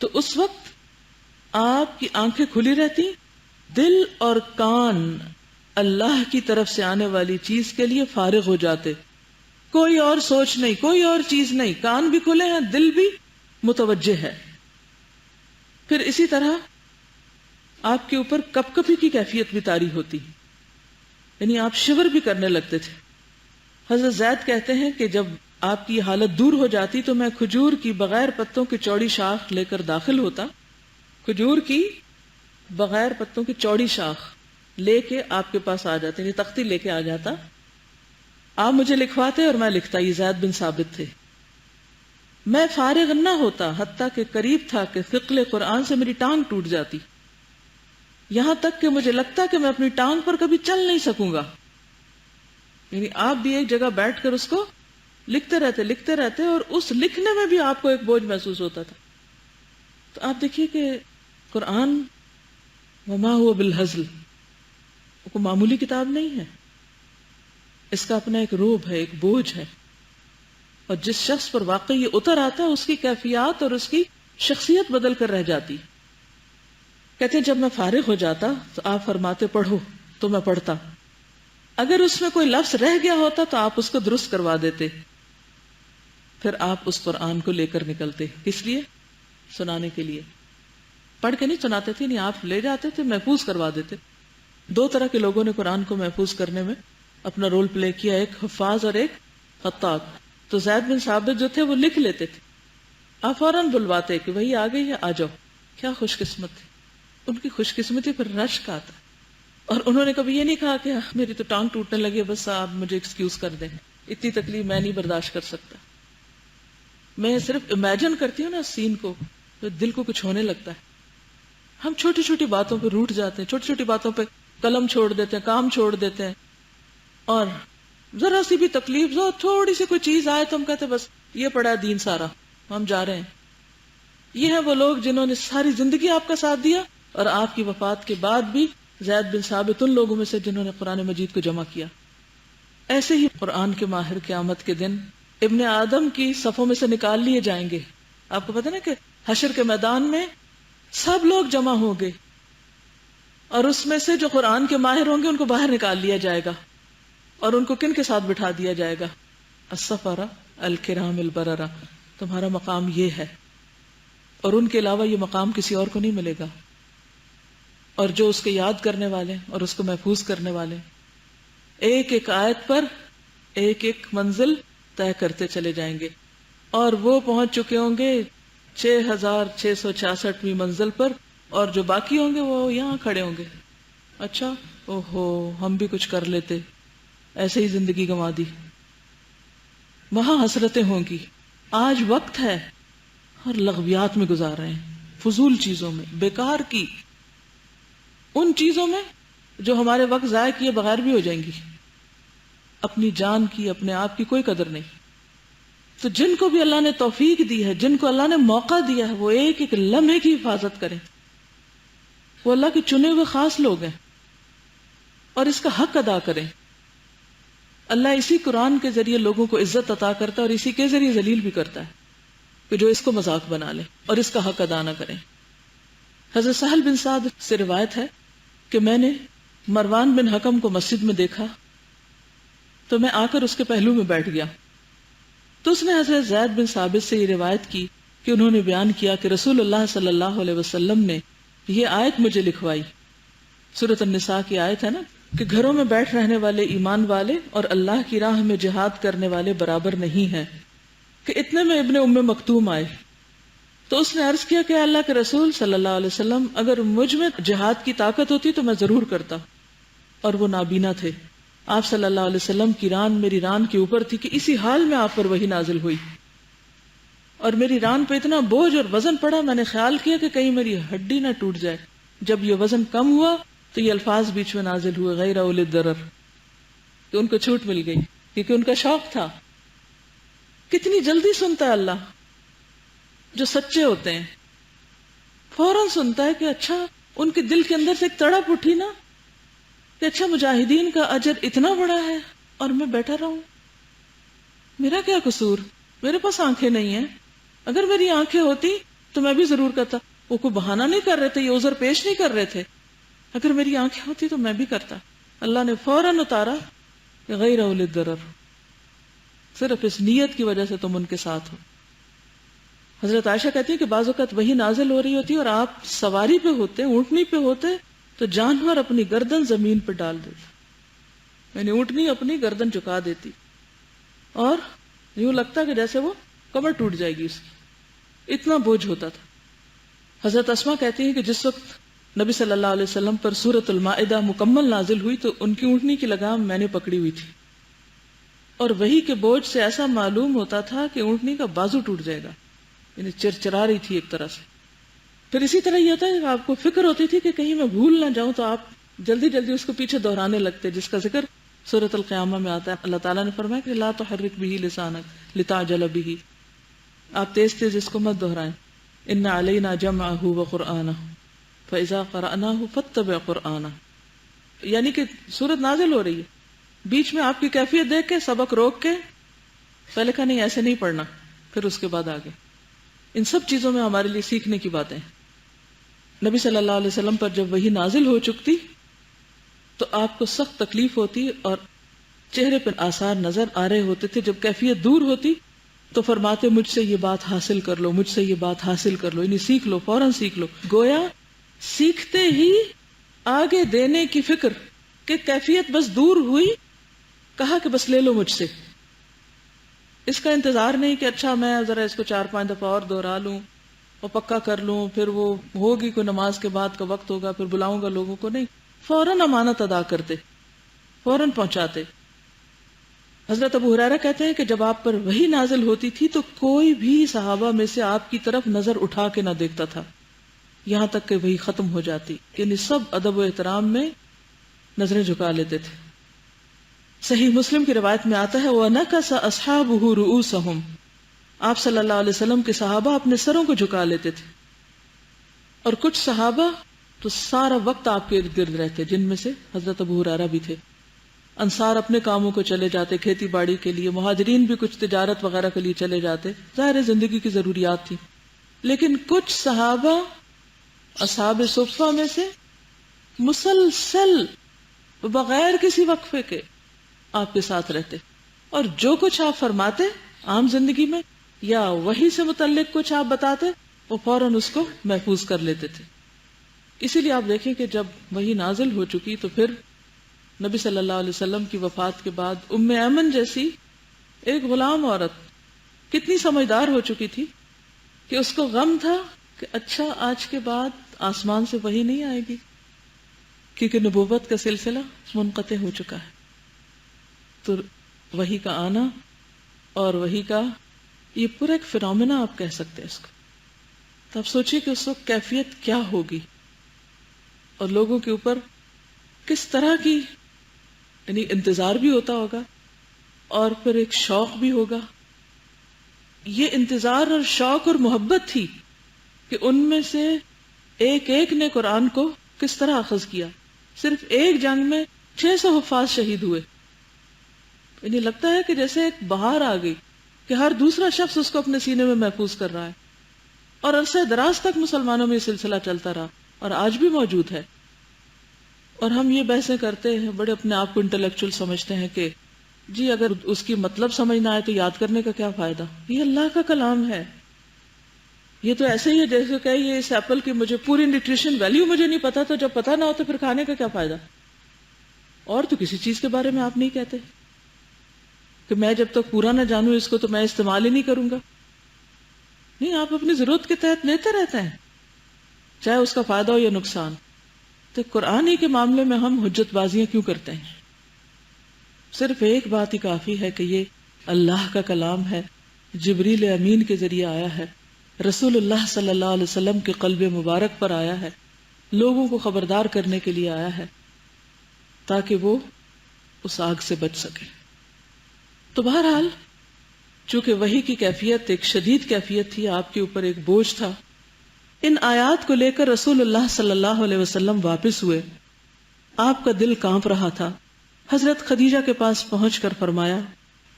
تو اس وقت آپ کی آنکھیں کھلی رہتی، دل اور کان اللہ کی طرف سے آنے والی چیز کے لیے فارغ ہو جاتے، کوئی اور سوچ نہیں، کوئی اور چیز نہیں، کان بھی کھلے ہیں، دل بھی متوجہ ہے. پھر اسی طرح آپ کے اوپر کپ کپی کی کیفیت بھی طاری ہوتی، یعنی آپ شور بھی کرنے لگتے تھے. حضرت زید کہتے ہیں کہ جب آپ کی حالت دور ہو جاتی تو میں کھجور کی بغیر پتوں کی چوڑی شاخ لے کر داخل ہوتا، کھجور کی بغیر پتوں کی چوڑی شاخ لے کے آپ کے پاس آ جاتے، یعنی تختی لے کے آ جاتا، آپ مجھے لکھواتے اور میں لکھتا. یہ زید بن ثابت تھے. میں فارغ نہ ہوتا حتیٰ کہ قریب تھا کہ ثقل قرآن سے میری ٹانگ ٹوٹ جاتی، یہاں تک کہ مجھے لگتا کہ میں اپنی ٹانگ پر کبھی چل نہیں سکوں گا. یعنی آپ بھی ایک جگہ بیٹھ کر اس کو لکھتے رہتے اور اس لکھنے میں بھی آپ کو ایک بوجھ محسوس ہوتا تھا. تو آپ دیکھیے کہ قرآن وما هو بالہزل کوئی معمولی کتاب نہیں ہے، اس کا اپنا ایک روب ہے، ایک بوجھ ہے، اور جس شخص پر واقعی یہ اتر آتا ہے اس کی کیفیات اور اس کی شخصیت بدل کر رہ جاتی. کہتے ہیں جب میں فارغ ہو جاتا تو آپ فرماتے پڑھو تو میں پڑھتا، اگر اس میں کوئی لفظ رہ گیا ہوتا تو آپ اس کو درست کروا دیتے، پھر آپ اس قرآن کو لے کر نکلتے. کس لیے؟ سنانے کے لیے. پڑھ کے نہیں سناتے تھے، نہیں آپ لے جاتے تھے، محفوظ کروا دیتے. دو طرح کے لوگوں نے قرآن کو محفوظ کرنے میں اپنا رول پلے کیا، ایک حفاظ اور ایک خطاط. تو زید بن ثابت جو تھے وہ لکھ لیتے تھے، آپ فوراً بلواتے کہ وہی آ گئی ہے، آ جاؤ. کیا خوش قسمت تھی ان کی، خوش قسمتی پر رشک آتا. اور انہوں نے کبھی یہ نہیں کہا کہ میری تو ٹانگ ٹوٹنے لگی، بس آپ مجھے ایکسکیوز کر دیں، اتنی تکلیف میں نہیں برداشت کر سکتا. میں صرف امیجن کرتی ہوں نا سین کو، تو دل کو کچھ ہونے لگتا ہے. ہم چھوٹی چھوٹی باتوں پہ روٹھ جاتے ہیں، چھوٹی چھوٹی باتوں پہ قلم چھوڑ دیتے ہیں، کام چھوڑ دیتے ہیں، اور ذرا سی بھی تکلیف ہو، تھوڑی سی کوئی چیز آئے تو ہم کہتے ہیں بس یہ پڑا ہے دین سارا، ہم جا رہے ہیں. یہ ہیں وہ لوگ جنہوں نے ساری زندگی آپ کا ساتھ دیا، اور آپ کی وفات کے بعد بھی زید بن ثابت ان لوگوں میں سے جنہوں نے قرآن مجید کو جمع کیا. ایسے ہی قرآن کے ماہر قیامت کے دن ابن آدم کی صفوں میں سے نکال لیے جائیں گے. آپ کو پتہ نا کہ حشر کے میدان میں سب لوگ جمع ہوں گے، اور اس میں سے جو قرآن کے ماہر ہوں گے ان کو باہر نکال لیا جائے گا، اور ان کو کن کے ساتھ بٹھا دیا جائے گا؟ السفرہ الکرام البررہ، تمہارا مقام یہ ہے، اور ان کے علاوہ یہ مقام کسی اور کو نہیں ملے گا. اور جو اس کو یاد کرنے والے اور اس کو محفوظ کرنے والے ایک ایک آیت پر ایک ایک منزل طے کرتے چلے جائیں گے، اور وہ پہنچ چکے ہوں گے 6666ویں منزل پر، اور جو باقی ہوں گے وہ یہاں کھڑے ہوں گے. اچھا اوہو ہم بھی کچھ کر لیتے، ایسے ہی زندگی گنوا دی. وہاں حسرتیں ہوں گی. آج وقت ہے اور لغویات میں گزار رہے ہیں، فضول چیزوں میں، بیکار کی ان چیزوں میں جو ہمارے وقت ضائع کیے بغیر بھی ہو جائیں گی. اپنی جان کی، اپنے آپ کی کوئی قدر نہیں. تو جن کو بھی اللہ نے توفیق دی ہے، جن کو اللہ نے موقع دیا ہے، وہ ایک ایک لمحے کی حفاظت کریں. وہ اللہ کے چنے ہوئے خاص لوگ ہیں، اور اس کا حق ادا کریں. اللہ اسی قرآن کے ذریعے لوگوں کو عزت عطا کرتا ہے، اور اسی کے ذریعے ذلیل بھی کرتا ہے کہ جو اس کو مذاق بنا لے اور اس کا حق ادا نہ کریں. حضرت سہل بن سعد سے روایت ہے کہ میں نے مروان بن حکم کو مسجد میں دیکھا تو میں آ کر اس کے پہلو میں بیٹھ گیا. تو اس نے حضرت زید بن ثابت سے یہ روایت کی کہ انہوں نے بیان کیا کہ رسول اللہ صلی اللہ علیہ وسلم نے یہ آیت مجھے لکھوائی. سورۃ النساء کی آیت ہے نا کہ گھروں میں بیٹھ رہنے والے ایمان والے اور اللہ کی راہ میں جہاد کرنے والے برابر نہیں ہیں. کہ اتنے میں ابن ام مکتوم آئے تو اس نے عرض کیا کہ اللہ کے رسول صلی اللہ علیہ وسلم اگر مجھ میں جہاد کی طاقت ہوتی تو میں ضرور کرتا. اور وہ نابینا تھے. آپ صلی اللہ علیہ وسلم کی ران میری ران کے اوپر تھی کہ اسی حال میں آپ پر وحی نازل ہوئی، اور میری ران پہ اتنا بوجھ اور وزن پڑا، میں نے خیال کیا کہ کہیں میری ہڈی نہ ٹوٹ جائے. جب یہ وزن کم ہوا تو یہ الفاظ بیچ میں نازل ہوئے غیر اولی الضرر، کہ ان کو چھوٹ مل گئی کیونکہ ان کا شوق تھا. کتنی جلدی سنتا ہے اللہ. جو سچے ہوتے ہیں فوراً سنتا ہے کہ اچھا، ان کے دل کے اندر سے ایک تڑپ اٹھی نا کہ اچھا مجاہدین کا اجر اتنا بڑا ہے اور میں بیٹھا رہوں، میرا کیا قصور؟ میرے پاس آنکھیں نہیں ہیں، اگر میری آنکھیں ہوتی تو میں بھی ضرور کرتا. وہ کوئی بہانہ نہیں کر رہے تھے، یہ عذر پیش نہیں کر رہے تھے. اگر میری آنکھیں ہوتی تو میں بھی کرتا. اللہ نے فوراً اتارا کہ غیر اولی الضرر، صرف اس نیت کی وجہ سے تم ان کے ساتھ ہو. حضرت عائشہ کہتی ہے کہ بعض اوقات وہی نازل ہو رہی ہوتی اور آپ سواری پہ ہوتے، اونٹنی پہ ہوتے، تو جانور اپنی گردن زمین پہ ڈال دیتا، یعنی اونٹنی اپنی گردن جھکا دیتی اور یوں لگتا کہ جیسے وہ کمر ٹوٹ جائے گی اس کی، اتنا بوجھ ہوتا تھا. حضرت اسما کہتی ہیں کہ جس وقت نبی صلی اللہ علیہ وسلم پر سورۃ المائدہ مکمل نازل ہوئی تو ان کی اونٹنی کی لگام میں نے پکڑی ہوئی تھی. اور وحی کے بوجھ سے ایسا معلوم ہوتا تھا کہ اونٹنی کا بازو ٹوٹ جائے گا، یعنی چرچرا رہی تھی ایک طرح سے. پھر اسی طرح یہ ہوتا ہے کہ آپ کو فکر ہوتی تھی کہ کہیں میں بھول نہ جاؤں، تو آپ جلدی جلدی اس کو پیچھے دہرانے لگتے، جس کا ذکر سورۃ القیامہ میں آتا ہے. اللہ تعالیٰ نے فرمایا کہ لا تحرک بہ لسانک لتعجل بہ، آپ تیز تیز اس کو مت دہرائیں. ان علینا جمعہ وقرآنہ فاذا قرأناہ فاتبع قرآنہ، یعنی کہ سورت نازل ہو رہی ہے، بیچ میں آپ کی کیفیت دیکھ کے سبق روک کے پہلے کہا نہیں ایسے نہیں پڑھنا، پھر اس کے بعد آگے. ان سب چیزوں میں ہمارے لیے سیکھنے کی باتیں. نبی صلی اللہ علیہ وسلم پر جب وحی نازل ہو چکتی تو آپ کو سخت تکلیف ہوتی اور چہرے پر آثار نظر آ رہے ہوتے تھے. جب کیفیت دور ہوتی تو فرماتے مجھ سے یہ بات حاصل کر لو، مجھ سے یہ بات حاصل کر لو، یعنی سیکھ لو، فوراً سیکھ لو. گویا سیکھتے ہی آگے دینے کی فکر کہ کیفیت بس دور ہوئی، کہا کہ بس لے لو مجھ سے. اس کا انتظار نہیں کہ اچھا میں ذرا اس کو 4-5 دفعہ اور دوہرا لوں اور پکا کر لوں، پھر وہ ہوگی کوئی نماز کے بعد کا وقت ہوگا پھر بلاؤں گا لوگوں کو. نہیں، فوراً امانت ادا کرتے، فوراً پہنچاتے. حضرت ابو ہریرہ کہتے ہیں کہ جب آپ پر وحی نازل ہوتی تھی تو کوئی بھی صحابہ میں سے آپ کی طرف نظر اٹھا کے نہ دیکھتا تھا یہاں تک کہ وحی ختم ہو جاتی، یعنی سب ادب و احترام میں نظریں جھکا لیتے تھے. صحیح مسلم کی روایت میں آتا ہے وَنَكَسَ أَصْحَابُهُ رُؤُوسَهُمْ، آپ صلی اللہ علیہ وسلم کے صحابہ اپنے سروں کو جھکا لیتے تھے. اور کچھ صحابہ تو سارا وقت آپ کے ارد گرد رہتے، جن میں سے حضرت ابو ہریرہ بھی تھے. انصار اپنے کاموں کو چلے جاتے، کھیتی باڑی کے لیے، مہاجرین بھی کچھ تجارت وغیرہ کے لیے چلے جاتے، ظاہر زندگی کی ضروریات تھی. لیکن کچھ صحابہ اصحاب صفہ میں سے مسلسل بغیر کسی وقفے کے آپ کے ساتھ رہتے، اور جو کچھ آپ فرماتے عام زندگی میں یا وحی سے متعلق کچھ آپ بتاتے وہ فوراً اس کو محفوظ کر لیتے تھے. اسی لیے آپ دیکھیں کہ جب وحی نازل ہو چکی تو پھر نبی صلی اللہ علیہ وسلم کی وفات کے بعد ام ایمن جیسی ایک غلام عورت کتنی سمجھدار ہو چکی تھی کہ اس کو غم تھا کہ اچھا آج کے بعد آسمان سے وحی نہیں آئے گی، کیونکہ نبوت کا سلسلہ منقطع ہو چکا ہے. تو وحی کا آنا اور وحی کا یہ پورا ایک فینومینا آپ کہہ سکتے ہیں اس کو. تو آپ سوچئے کہ اس وقت کیفیت کیا ہوگی اور لوگوں کے اوپر کس طرح کی یعنی انتظار بھی ہوتا ہوگا اور پھر ایک شوق بھی ہوگا. یہ انتظار اور شوق اور محبت تھی کہ ان میں سے ایک ایک نے قرآن کو کس طرح اخذ کیا. صرف ایک جنگ میں 600 حفاظ شہید ہوئے. یعنی لگتا ہے کہ جیسے ایک بہار آ گئی کہ ہر دوسرا شخص اس کو اپنے سینے میں محفوظ کر رہا ہے. اور عرصہ دراز تک مسلمانوں میں یہ سلسلہ چلتا رہا اور آج بھی موجود ہے. اور ہم یہ بحثیں کرتے ہیں، بڑے اپنے آپ کو انٹلیکچوئل سمجھتے ہیں کہ جی اگر اس کی مطلب سمجھ نہ آئے تو یاد کرنے کا کیا فائدہ. یہ اللہ کا کلام ہے. یہ تو ایسے ہی ہے جیسے کہ یہ اس ایپل کی مجھے پوری نیوٹریشن ویلیو مجھے نہیں پتا، تو جب پتا نہ ہو تو پھر کھانے کا کیا فائدہ. اور تو کسی چیز کے بارے میں آپ نہیں کہتے کہ میں جب تک پورا نہ جانوں اس کو تو میں استعمال ہی نہیں کروں گا. نہیں، آپ اپنی ضرورت کے تحت لیتے رہتے ہیں چاہے اس کا فائدہ ہو یا نقصان. تو قرآن ہی کے معاملے میں ہم حجت بازیاں کیوں کرتے ہیں؟ صرف ایک بات ہی کافی ہے کہ یہ اللہ کا کلام ہے، جبریل امین کے ذریعے آیا ہے، رسول اللہ صلی اللہ علیہ وسلم کے قلب مبارک پر آیا ہے، لوگوں کو خبردار کرنے کے لیے آیا ہے تاکہ وہ اس آگ سے بچ سکے. تو بہرحال چونکہ وحی کی کیفیت ایک شدید کیفیت تھی، آپ کے اوپر ایک بوجھ تھا. ان آیات کو لے کر رسول اللہ صلی اللہ علیہ وسلم واپس ہوئے. آپ کا دل کانپ رہا تھا. حضرت خدیجہ کے پاس پہنچ کر فرمایا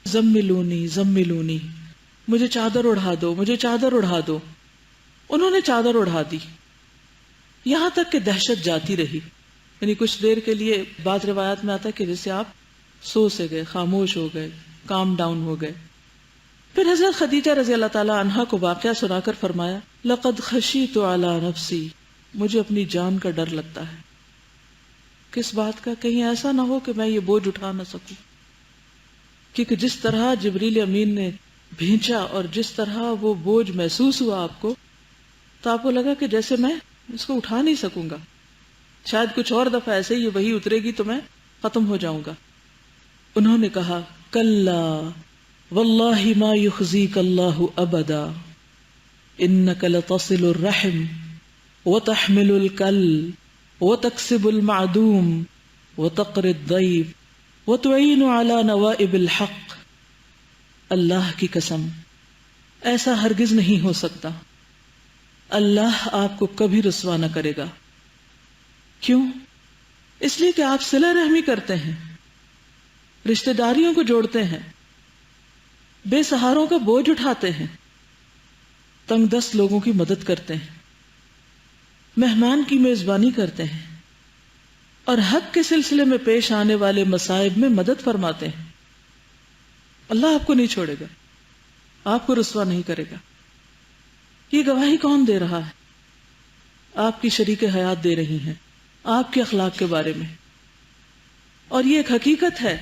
زملونی زملونی، مجھے چادر اڑھا دو، مجھے چادر اڑھا دو. انہوں نے چادر اڑھا دی یہاں تک کہ دہشت جاتی رہی. یعنی کچھ دیر کے لیے بعض روایات میں آتا ہے کہ جیسے آپ سو سے گئے، خاموش ہو گئے، کام ڈاؤن ہو گئے. پھر حضرت خدیجہ رضی اللہ تعالی عنہا کو واقعہ سنا کر فرمایا لقد خشیت علی نفسی، مجھے اپنی جان کا ڈر لگتا ہے. کس بات کا؟ کہیں ایسا نہ ہو کہ میں یہ بوجھ اٹھا نہ سکوں. کیونکہ جس طرح جبریل امین نے بھینچا اور جس طرح وہ بوجھ محسوس ہوا آپ کو، تو آپ کو لگا کہ جیسے میں اس کو اٹھا نہیں سکوں گا. شاید کچھ اور دفعہ ایسے ہی وہی اترے گی تو میں ختم ہو جاؤں گا. انہوں نے کہا کلا واللہ ما یخزیک اللہ ابدا انک لتصل الرحم وتحمل الکل وتکسب المعدوم وتقری الضیف وتعین علی نوائب الحق. اللہ کی قسم ایسا ہرگز نہیں ہو سکتا. اللہ آپ کو کبھی رسوا نہ کرے گا. کیوں؟ اس لیے کہ آپ صلہ رحمی کرتے ہیں، رشتہ داریوں کو جوڑتے ہیں، بے سہاروں کا بوجھ اٹھاتے ہیں، تنگ دست لوگوں کی مدد کرتے ہیں، مہمان کی میزبانی کرتے ہیں، اور حق کے سلسلے میں پیش آنے والے مصائب میں مدد فرماتے ہیں. اللہ آپ کو نہیں چھوڑے گا، آپ کو رسوا نہیں کرے گا. یہ گواہی کون دے رہا ہے؟ آپ کی شریک حیات دے رہی ہیں آپ کے اخلاق کے بارے میں. اور یہ ایک حقیقت ہے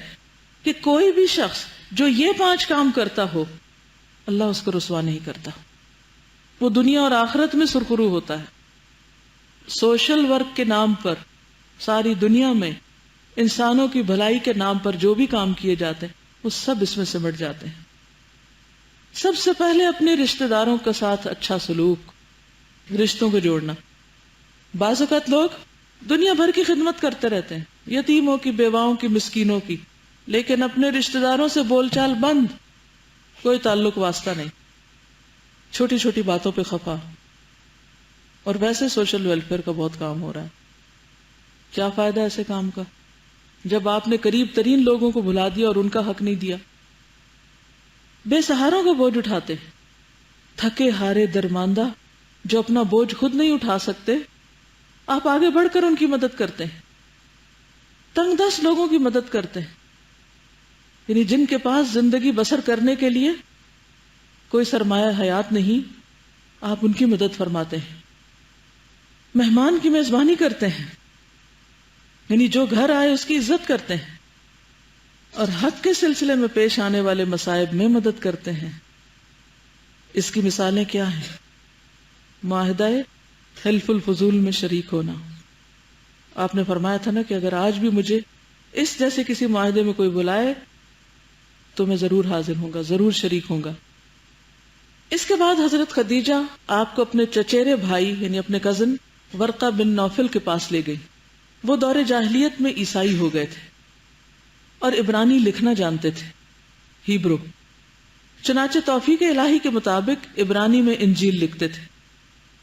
کہ کوئی بھی شخص جو یہ 5 کام کرتا ہو اللہ اس کو رسوا نہیں کرتا. وہ دنیا اور آخرت میں سرخرو ہوتا ہے. سوشل ورک کے نام پر ساری دنیا میں انسانوں کی بھلائی کے نام پر جو بھی کام کیے جاتے ہیں وہ سب اس میں سمٹ جاتے ہیں. سب سے پہلے اپنے رشتہ داروں کے ساتھ اچھا سلوک، رشتوں کو جوڑنا. بعض اوقات لوگ دنیا بھر کی خدمت کرتے رہتے ہیں، یتیموں کی، بیواؤں کی، مسکینوں کی، لیکن اپنے رشتہ داروں سے بول چال بند، کوئی تعلق واسطہ نہیں، چھوٹی چھوٹی باتوں پہ خفا. اور ویسے سوشل ویلفیئر کا بہت کام ہو رہا ہے. کیا فائدہ ایسے کام کا جب آپ نے قریب ترین لوگوں کو بھلا دیا اور ان کا حق نہیں دیا. بے سہاروں کا بوجھ اٹھاتے، تھکے ہارے درماندہ جو اپنا بوجھ خود نہیں اٹھا سکتے، آپ آگے بڑھ کر ان کی مدد کرتے ہیں. تنگ دست لوگوں کی مدد کرتے ہیں، یعنی جن کے پاس زندگی بسر کرنے کے لیے کوئی سرمایہ حیات نہیں، آپ ان کی مدد فرماتے ہیں. مہمان کی میزبانی کرتے ہیں، یعنی جو گھر آئے اس کی عزت کرتے ہیں، اور حق کے سلسلے میں پیش آنے والے مصائب میں مدد کرتے ہیں. اس کی مثالیں کیا ہیں؟ معاہدہ حلف الفضول میں شریک ہونا. آپ نے فرمایا تھا نا کہ اگر آج بھی مجھے اس جیسے کسی معاہدے میں کوئی بلائے تو میں ضرور حاضر ہوں گا، ضرور شریک ہوں گا. اس کے بعد حضرت خدیجہ آپ کو اپنے چچیرے بھائی یعنی اپنے کزن ورقہ بن نوفل کے پاس لے گئی. وہ دور جاہلیت میں عیسائی ہو گئے تھے اور عبرانی لکھنا جانتے تھے، ہیبرو. چنانچہ توفیق الہی کے مطابق عبرانی میں انجیل لکھتے تھے.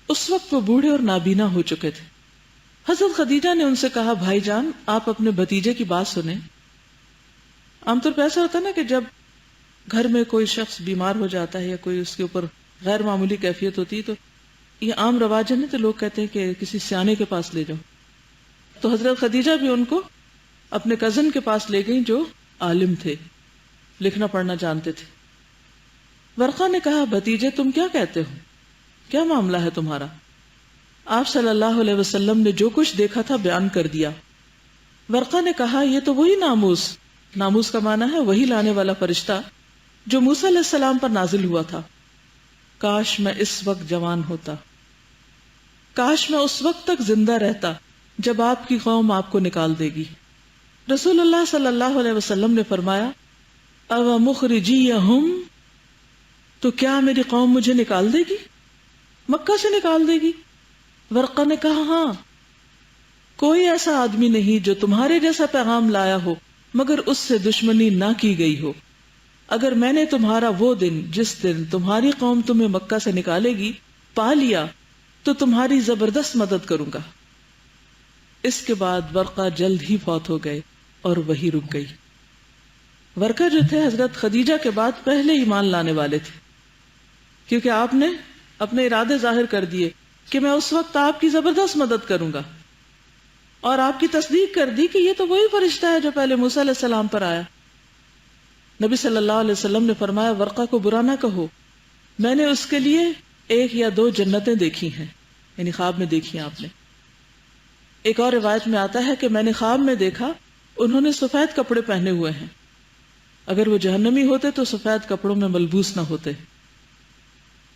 اس وقت وہ بوڑھے اور نابینا ہو چکے تھے. حضرت خدیجہ نے ان سے کہا، بھائی جان آپ اپنے بھتیجے کی بات سنیں. عام طور پہ ایسا ہوتا ہے نا کہ جب گھر میں کوئی شخص بیمار ہو جاتا ہے یا کوئی اس کے اوپر غیر معمولی کیفیت ہوتی ہے تو یہ عام رواج ہے نا، تو لوگ کہتے ہیں کہ کسی سیانے کے پاس لے جاؤ. تو حضرت خدیجہ بھی ان کو اپنے کزن کے پاس لے گئیں جو عالم تھے، لکھنا پڑھنا جانتے تھے. ورقہ نے کہا، بھتیجے تم کیا کہتے ہو؟ کیا معاملہ ہے تمہارا؟ آپ صلی اللہ علیہ وسلم نے جو کچھ دیکھا تھا بیان کر دیا. ورقہ نے کہا، یہ تو وہی ناموس کا معنی ہے وہی لانے والا فرشتہ جو موسیٰ علیہ السلام پر نازل ہوا تھا. کاش میں اس وقت جوان ہوتا، کاش میں اس وقت تک زندہ رہتا جب آپ کی قوم آپ کو نکال دے گی. رسول اللہ صلی اللہ علیہ وسلم نے فرمایا، او مخرجیہم، تو کیا میری قوم مجھے نکال دے گی، مکہ سے نکال دے گی؟ ورقہ نے کہا، ہاں، کوئی ایسا آدمی نہیں جو تمہارے جیسا پیغام لایا ہو مگر اس سے دشمنی نہ کی گئی ہو. اگر میں نے تمہارا وہ دن جس دن تمہاری قوم تمہیں مکہ سے نکالے گی پا لیا تو تمہاری زبردست مدد کروں گا. اس کے بعد ورقہ جلد ہی فوت ہو گئے اور وہی رک گئی. ورقہ جو تھے حضرت خدیجہ کے بعد پہلے ایمان لانے والے تھے، کیونکہ آپ نے اپنے ارادے ظاہر کر دیے کہ میں اس وقت آپ کی زبردست مدد کروں گا، اور آپ کی تصدیق کر دی کہ یہ تو وہی فرشتہ ہے جو پہلے موسیٰ علیہ السلام پر آیا. نبی صلی اللہ علیہ وسلم نے فرمایا، ورقہ کو برا نہ کہو، میں نے اس کے لیے 1 یا 2 جنتیں دیکھی ہیں، یعنی خواب میں دیکھی ہیں آپ نے. ایک اور روایت میں آتا ہے کہ میں نے خواب میں دیکھا انہوں نے سفید کپڑے پہنے ہوئے ہیں، اگر وہ جہنمی ہوتے تو سفید کپڑوں میں ملبوس نہ ہوتے.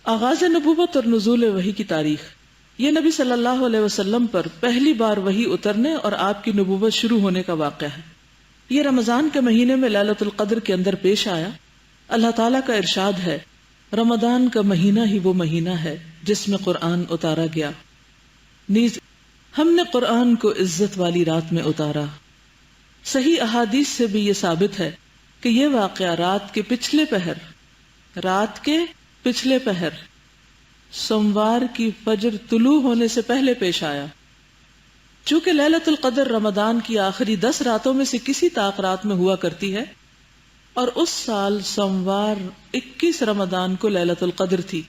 آغاز نبوت اور نزول وحی کی تاریخ، یہ نبی صلی اللہ علیہ وسلم پر پہلی بار وحی اترنے اور آپ کی نبوت شروع ہونے کا واقعہ ہے. یہ رمضان کے مہینے میں لیلۃ القدر کے اندر پیش آیا۔ اللہ تعالیٰ کا ارشاد ہے، رمضان کا مہینہ ہی وہ مہینہ ہے جس میں قرآن اتارا گیا، نیز ہم نے قرآن کو عزت والی رات میں اتارا۔ صحیح احادیث سے بھی یہ ثابت ہے کہ یہ واقعہ رات کے پچھلے پہر سوموار کی فجر طلوع ہونے سے پہلے پیش آیا۔ چونکہ لیلۃ القدر رمضان کی آخری 10 راتوں میں سے کسی طاق رات میں ہوا کرتی ہے، اور اس سال سوموار 21 رمضان کو لیلۃ القدر تھی،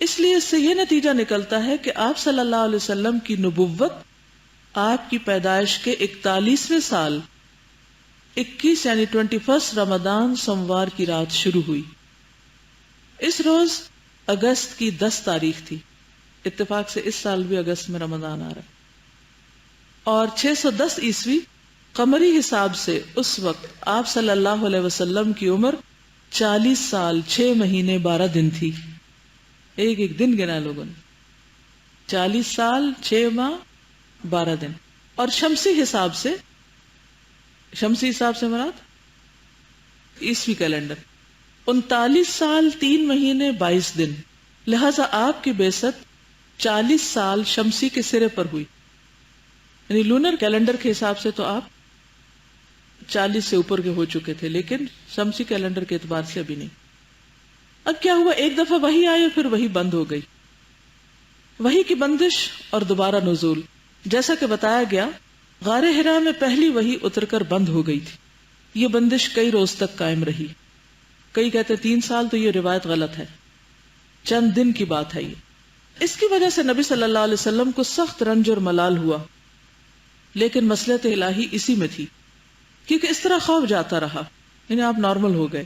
اس لیے اس سے یہ نتیجہ نکلتا ہے کہ آپ صلی اللہ علیہ وسلم کی نبوت آپ کی پیدائش کے 41ویں سال 21 یعنی 21 رمضان سوموار کی رات شروع ہوئی۔ اس روز اگست کی 10 تاریخ تھی، اتفاق سے اس سال بھی اگست میں رمضان آ رہا ہے، اور 610 عیسوی قمری حساب سے اس وقت آپ صلی اللہ علیہ وسلم کی عمر 40 سال 6 مہینے 12 دن تھی۔ ایک دن گنا لوگوں نے، 40 سال 6 ماہ 12 دن۔ اور شمسی حساب سے مراد عیسوی کیلنڈر 39 سال 3 مہینے 22 دن، لہذا آپ کی بعثت 40 سال شمسی کے سرے پر ہوئی، یعنی لونر کیلنڈر کے حساب سے تو آپ 40 سے اوپر کے ہو چکے تھے، لیکن شمسی کیلنڈر کے اعتبار سے ابھی نہیں۔ اب کیا ہوا، ایک دفعہ وحی آئی، پھر وحی بند ہو گئی۔ وحی کی بندش اور دوبارہ نزول، جیسا کہ بتایا گیا، غار حرا میں پہلی وحی اتر کر بند ہو گئی تھی۔ یہ بندش کئی روز تک قائم رہی، کئی کہتے 3 سال، تو یہ روایت غلط ہے، چند دن کی بات ہے یہ۔ اس کی وجہ سے نبی صلی اللہ علیہ وسلم کو سخت رنج اور ملال ہوا، لیکن مصلحت الہی اسی میں تھی، کیونکہ اس طرح خوف جاتا رہا، یعنی آپ نارمل ہو گئے،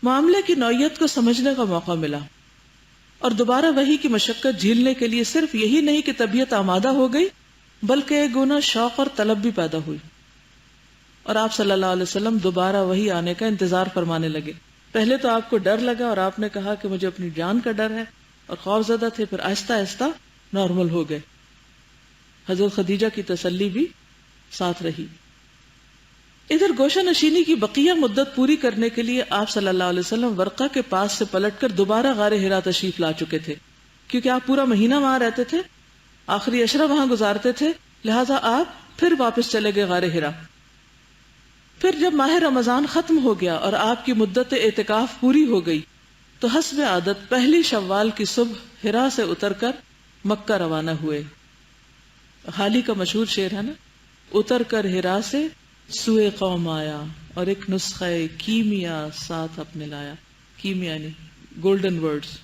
معاملے کی نوعیت کو سمجھنے کا موقع ملا، اور دوبارہ وحی کی مشقت جھیلنے کے لیے صرف یہی نہیں کہ طبیعت آمادہ ہو گئی، بلکہ ایک گنا شوق اور طلب بھی پیدا ہوئی، اور آپ صلی اللہ علیہ وسلم دوبارہ وحی آنے کا انتظار فرمانے لگے۔ پہلے تو آپ کو ڈر لگا اور آپ نے کہا کہ مجھے اپنی جان کا ڈر ہے اور خوف زدہ تھے، پھر آہستہ آہستہ نارمل ہو گئے۔ حضرت خدیجہ کی تسلی بھی ساتھ رہی۔ ادھر گوشہ نشینی کی بقیہ مدت پوری کرنے کے لیے آپ صلی اللہ علیہ وسلم ورقہ کے پاس سے پلٹ کر دوبارہ غار حرا تشریف لا چکے تھے، کیونکہ آپ پورا مہینہ وہاں رہتے تھے، آخری عشرہ وہاں گزارتے تھے، لہٰذا آپ پھر واپس چلے گئے غار حرا۔ پھر جب ماہ رمضان ختم ہو گیا اور آپ کی مدت اعتکاف پوری ہو گئی، تو حسب عادت پہلی شوال کی صبح حرا سے اتر کر مکہ روانہ ہوئے۔ حالی کا مشہور شعر ہے نا، اتر کر حرا سے سوئے قوم آیا، اور ایک نسخہ کیمیا ساتھ اپنے لایا۔ کیمیا یعنی گولڈن ورڈز۔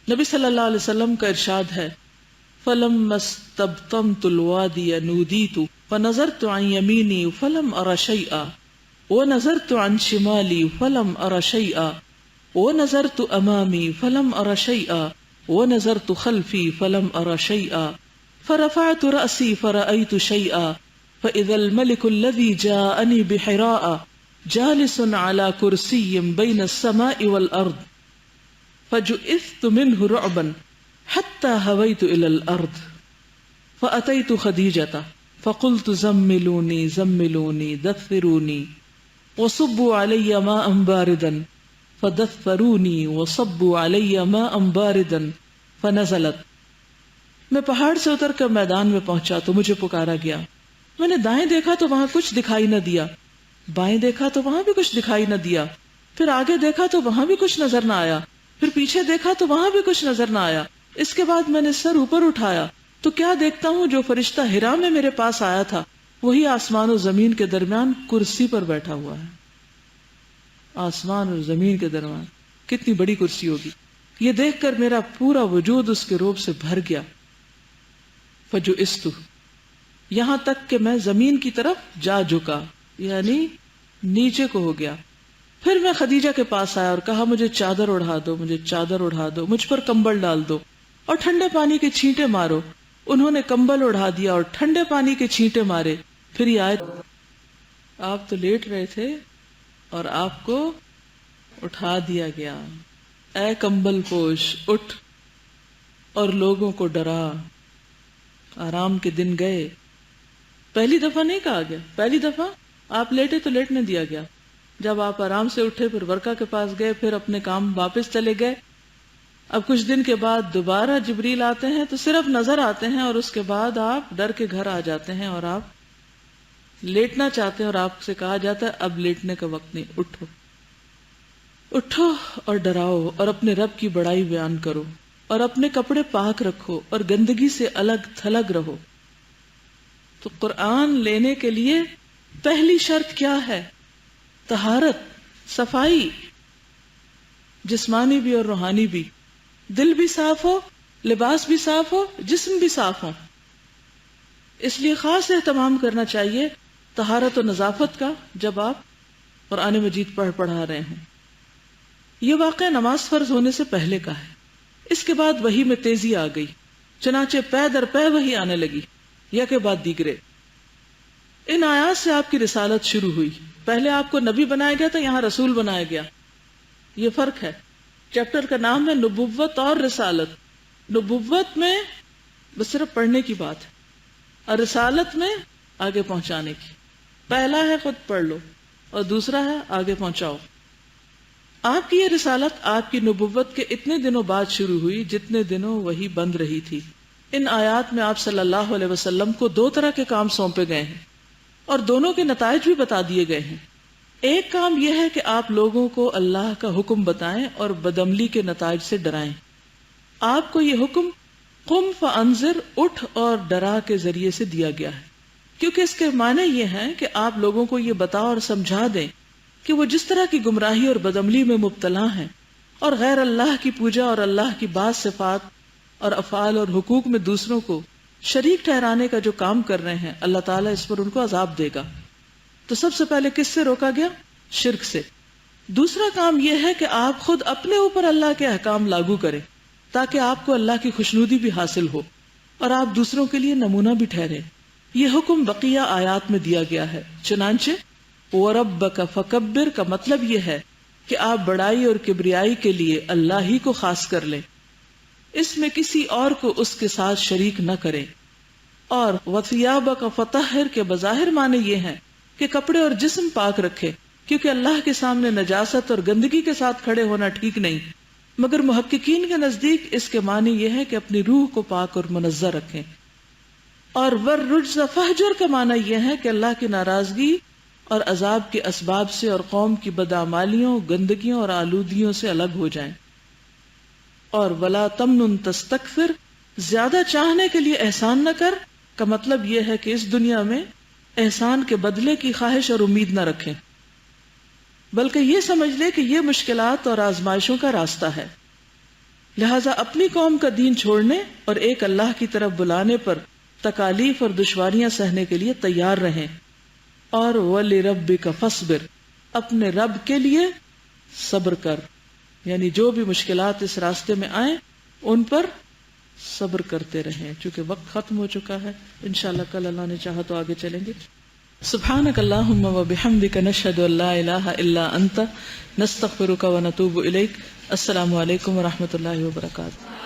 نبی صلی اللہ علیہ وسلم کا ارشاد ہے، فَلَمَّا اسْتَبْطَنْتُ الْوَادِيَ نُودِيتُ فَنَظَرْتُ عَنْ يَمِينِي فَلَمْ أَرَ شَيْئًا وَنَظَرْتُ عَنْ شِمَالِي فَلَمْ أَرَ شَيْئًا وَنَظَرْتُ أَمَامِي فَلَمْ أَرَ شَيْئًا وَنَظَرْتُ خَلْفِي فَلَمْ أَرَ شَيْئًا فَرَفَعْتُ رَأْسِي فَرَأَيْتُ شَيْئًا فَإِذَا الْمَلِكُ الَّذِي جَاءَنِي بِحِرَاءَ جَالِسٌ عَلَى كُرْسِيٍّ بَيْنَ السَّمَاءِ وَالْأَرْضِ فَجُئِذْتُ مِنْهُ رُعْبًا حَتَّى هَوَيْتُ إِلَى الْأَرْضِ فَأَتَيْتُ خَدِيجَةَ فَقُلْتُ زَمِّلُونِي زَمِّلُونِي دَثِّرُونِي وَصُبُّوا عَلَيَّ مَاءً بَارِدًا فَدَثَّرُونِي وَصَبُّوا عَلَيَّ مَاءً بَارِدًا فَنَزَلَتْ۔ میں پہاڑ سے اتر کر میدان میں پہنچا تو مجھے پکارا گیا، میں نے دائیں دیکھا تو وہاں کچھ دکھائی نہ دیا، بائیں دیکھا تو وہاں بھی کچھ دکھائی نہ دیا، پھر آگے دیکھا تو وہاں بھی کچھ نظر نہ آیا، پھر پیچھے دیکھا تو وہاں بھی کچھ نظر نہ آیا۔ اس کے بعد میں نے سر اوپر اٹھایا تو کیا دیکھتا ہوں، جو فرشتہ حرا میں میرے پاس آیا تھا وہی آسمان و زمین کے درمیان کرسی پر بیٹھا ہوا ہے۔ آسمان اور زمین کے درمیان کتنی بڑی کرسی ہوگی، یہ دیکھ کر میرا پورا وجود اس کے روب سے بھر گیا۔ فجُئِزْتُ، یہاں تک کہ میں زمین کی طرف جا جھکا، یعنی نیچے کو ہو گیا۔ پھر میں خدیجہ کے پاس آیا اور کہا مجھے چادر اڑا دو، مجھے چادر اڑا دو، مجھ پر کمبل ڈال دو اور ٹھنڈے پانی کے چھینٹے مارو۔ انہوں نے کمبل اڑا دیا اور ٹھنڈے پانی کے چھینٹے مارے۔ پھر یہ آیت، آپ تو لیٹ رہے تھے اور آپ کو اٹھا دیا گیا، اے کمبل پوش اٹھ اور لوگوں کو ڈرا، آرام کے دن گئے۔ پہلی دفعہ نہیں کہا گیا، پہلی دفعہ آپ لیٹے تو لیٹنے دیا گیا، جب آپ آرام سے اٹھے پھر ورقہ کے پاس گئے، پھر اپنے کام واپس چلے گئے. اب کچھ دن کے بعد دوبارہ جبریل آتے ہیں تو صرف نظر آتے ہیں، اور اس کے بعد آپ ڈر کے گھر آ جاتے ہیں اور آپ لیٹنا چاہتے ہیں، اور آپ سے کہا جاتا ہے اب لیٹنے کا وقت نہیں، اٹھو اٹھو اور ڈراؤ اور اپنے رب کی بڑائی بیان کرو اور اپنے کپڑے پاک رکھو اور گندگی سے الگ تھلگ رہو. تو قرآن لینے کے لیے پہلی شرط کیا ہے؟ طہارت، صفائی، جسمانی بھی اور روحانی بھی. دل بھی صاف ہو، لباس بھی صاف ہو، جسم بھی صاف ہو. اس لیے خاص اہتمام کرنا چاہیے طہارت و نظافت کا جب آپ قرآن مجید پڑھا رہے ہیں. یہ واقعہ نماز فرض ہونے سے پہلے کا ہے. اس کے بعد وحی میں تیزی آ گئی، چنانچہ پے در پے وحی آنے لگی، یکے بعد دیگرے. ان آیات سے آپ کی رسالت شروع ہوئی. پہلے آپ کو نبی بنایا گیا تھا، یہاں رسول بنایا گیا. یہ فرق ہے. چیپٹر کا نام ہے نبوت اور رسالت. نبوت میں بس صرف پڑھنے کی بات ہے، اور رسالت میں آگے پہنچانے کی. پہلا ہے خود پڑھ لو اور دوسرا ہے آگے پہنچاؤ. آپ کی یہ رسالت آپ کی نبوت کے اتنے دنوں بعد شروع ہوئی جتنے دنوں وہی بند رہی تھی. ان آیات میں آپ صلی اللہ علیہ وسلم کو 2 طرح کے کام سونپے گئے ہیں اور دونوں کے نتائج بھی بتا دیے گئے ہیں. ایک کام یہ ہے کہ آپ لوگوں کو اللہ کا حکم بتائیں اور بدعملی کے نتائج سے ڈرائیں. آپ کو یہ حکم قم فانذر، اٹھ اور ڈرا کے ذریعے سے دیا گیا ہے، کیونکہ اس کے معنی یہ ہیں کہ آپ لوگوں کو یہ بتا اور سمجھا دیں کہ وہ جس طرح کی گمراہی اور بدعملی میں مبتلا ہیں اور غیر اللہ کی پوجا اور اللہ کی بعض صفات اور افعال اور حقوق میں دوسروں کو شریک ٹھہرانے کا جو کام کر رہے ہیں، اللہ تعالیٰ اس پر ان کو عذاب دے گا. تو سب سے پہلے کس سے روکا گیا؟ شرک سے. دوسرا کام یہ ہے کہ آپ خود اپنے اوپر اللہ کے احکام لاگو کریں تاکہ آپ کو اللہ کی خوشنودی بھی حاصل ہو اور آپ دوسروں کے لیے نمونہ بھی ٹھہرے. یہ حکم بقیہ آیات میں دیا گیا ہے. چنانچہ وَرَبَّكَ فَكَبِّرْ کا مطلب یہ ہے کہ آپ بڑائی اور کبریائی کے لیے اللہ ہی کو خاص کر لیں، اس میں کسی اور کو اس کے ساتھ شریک نہ کریں. اور وَثِيَابَكَ فَطَهِّرْ کے بظاہر معنی یہ ہیں کہ کپڑے اور جسم پاک رکھے، کیونکہ اللہ کے سامنے نجاست اور گندگی کے ساتھ کھڑے ہونا ٹھیک نہیں. مگر محققین کے نزدیک اس کے معنی یہ ہے کہ اپنی روح کو پاک اور منزہ رکھیں. اور وَالرُّجْزَ فَاهْجُرْ کا معنی یہ ہے کہ اللہ کی ناراضگی اور عذاب کے اسباب سے اور قوم کی بدعمالیوں، گندگیوں اور آلودگیوں سے الگ ہو جائیں. اور وَلَا تَمْنُن تَسْتَكْثِرْ، زیادہ چاہنے کے لیے احسان نہ کر کا مطلب یہ ہے کہ اس دنیا میں احسان کے بدلے کی خواہش اور امید نہ رکھیں، بلکہ یہ سمجھ لے کہ یہ مشکلات اور آزمائشوں کا راستہ ہے. لہذا اپنی قوم کا دین چھوڑنے اور ایک اللہ کی طرف بلانے پر تکالیف اور دشواریاں سہنے کے لیے تیار رہیں. اور وَلِرَبِّكَ فَاصْبِرْ، اپنے رب کے لیے صبر کر، یعنی جو بھی مشکلات اس راستے میں آئیں ان پر صبر کرتے رہیں. چونکہ وقت ختم ہو چکا ہے، انشاءاللہ کل اللہ نے چاہا تو آگے چلیں گے. سبحانک اللہم وبحمدک نشہد ان لا الہ الا انت نستغفرک ونتوب الیک. السلام علیکم ورحمۃ اللہ وبرکاتہ.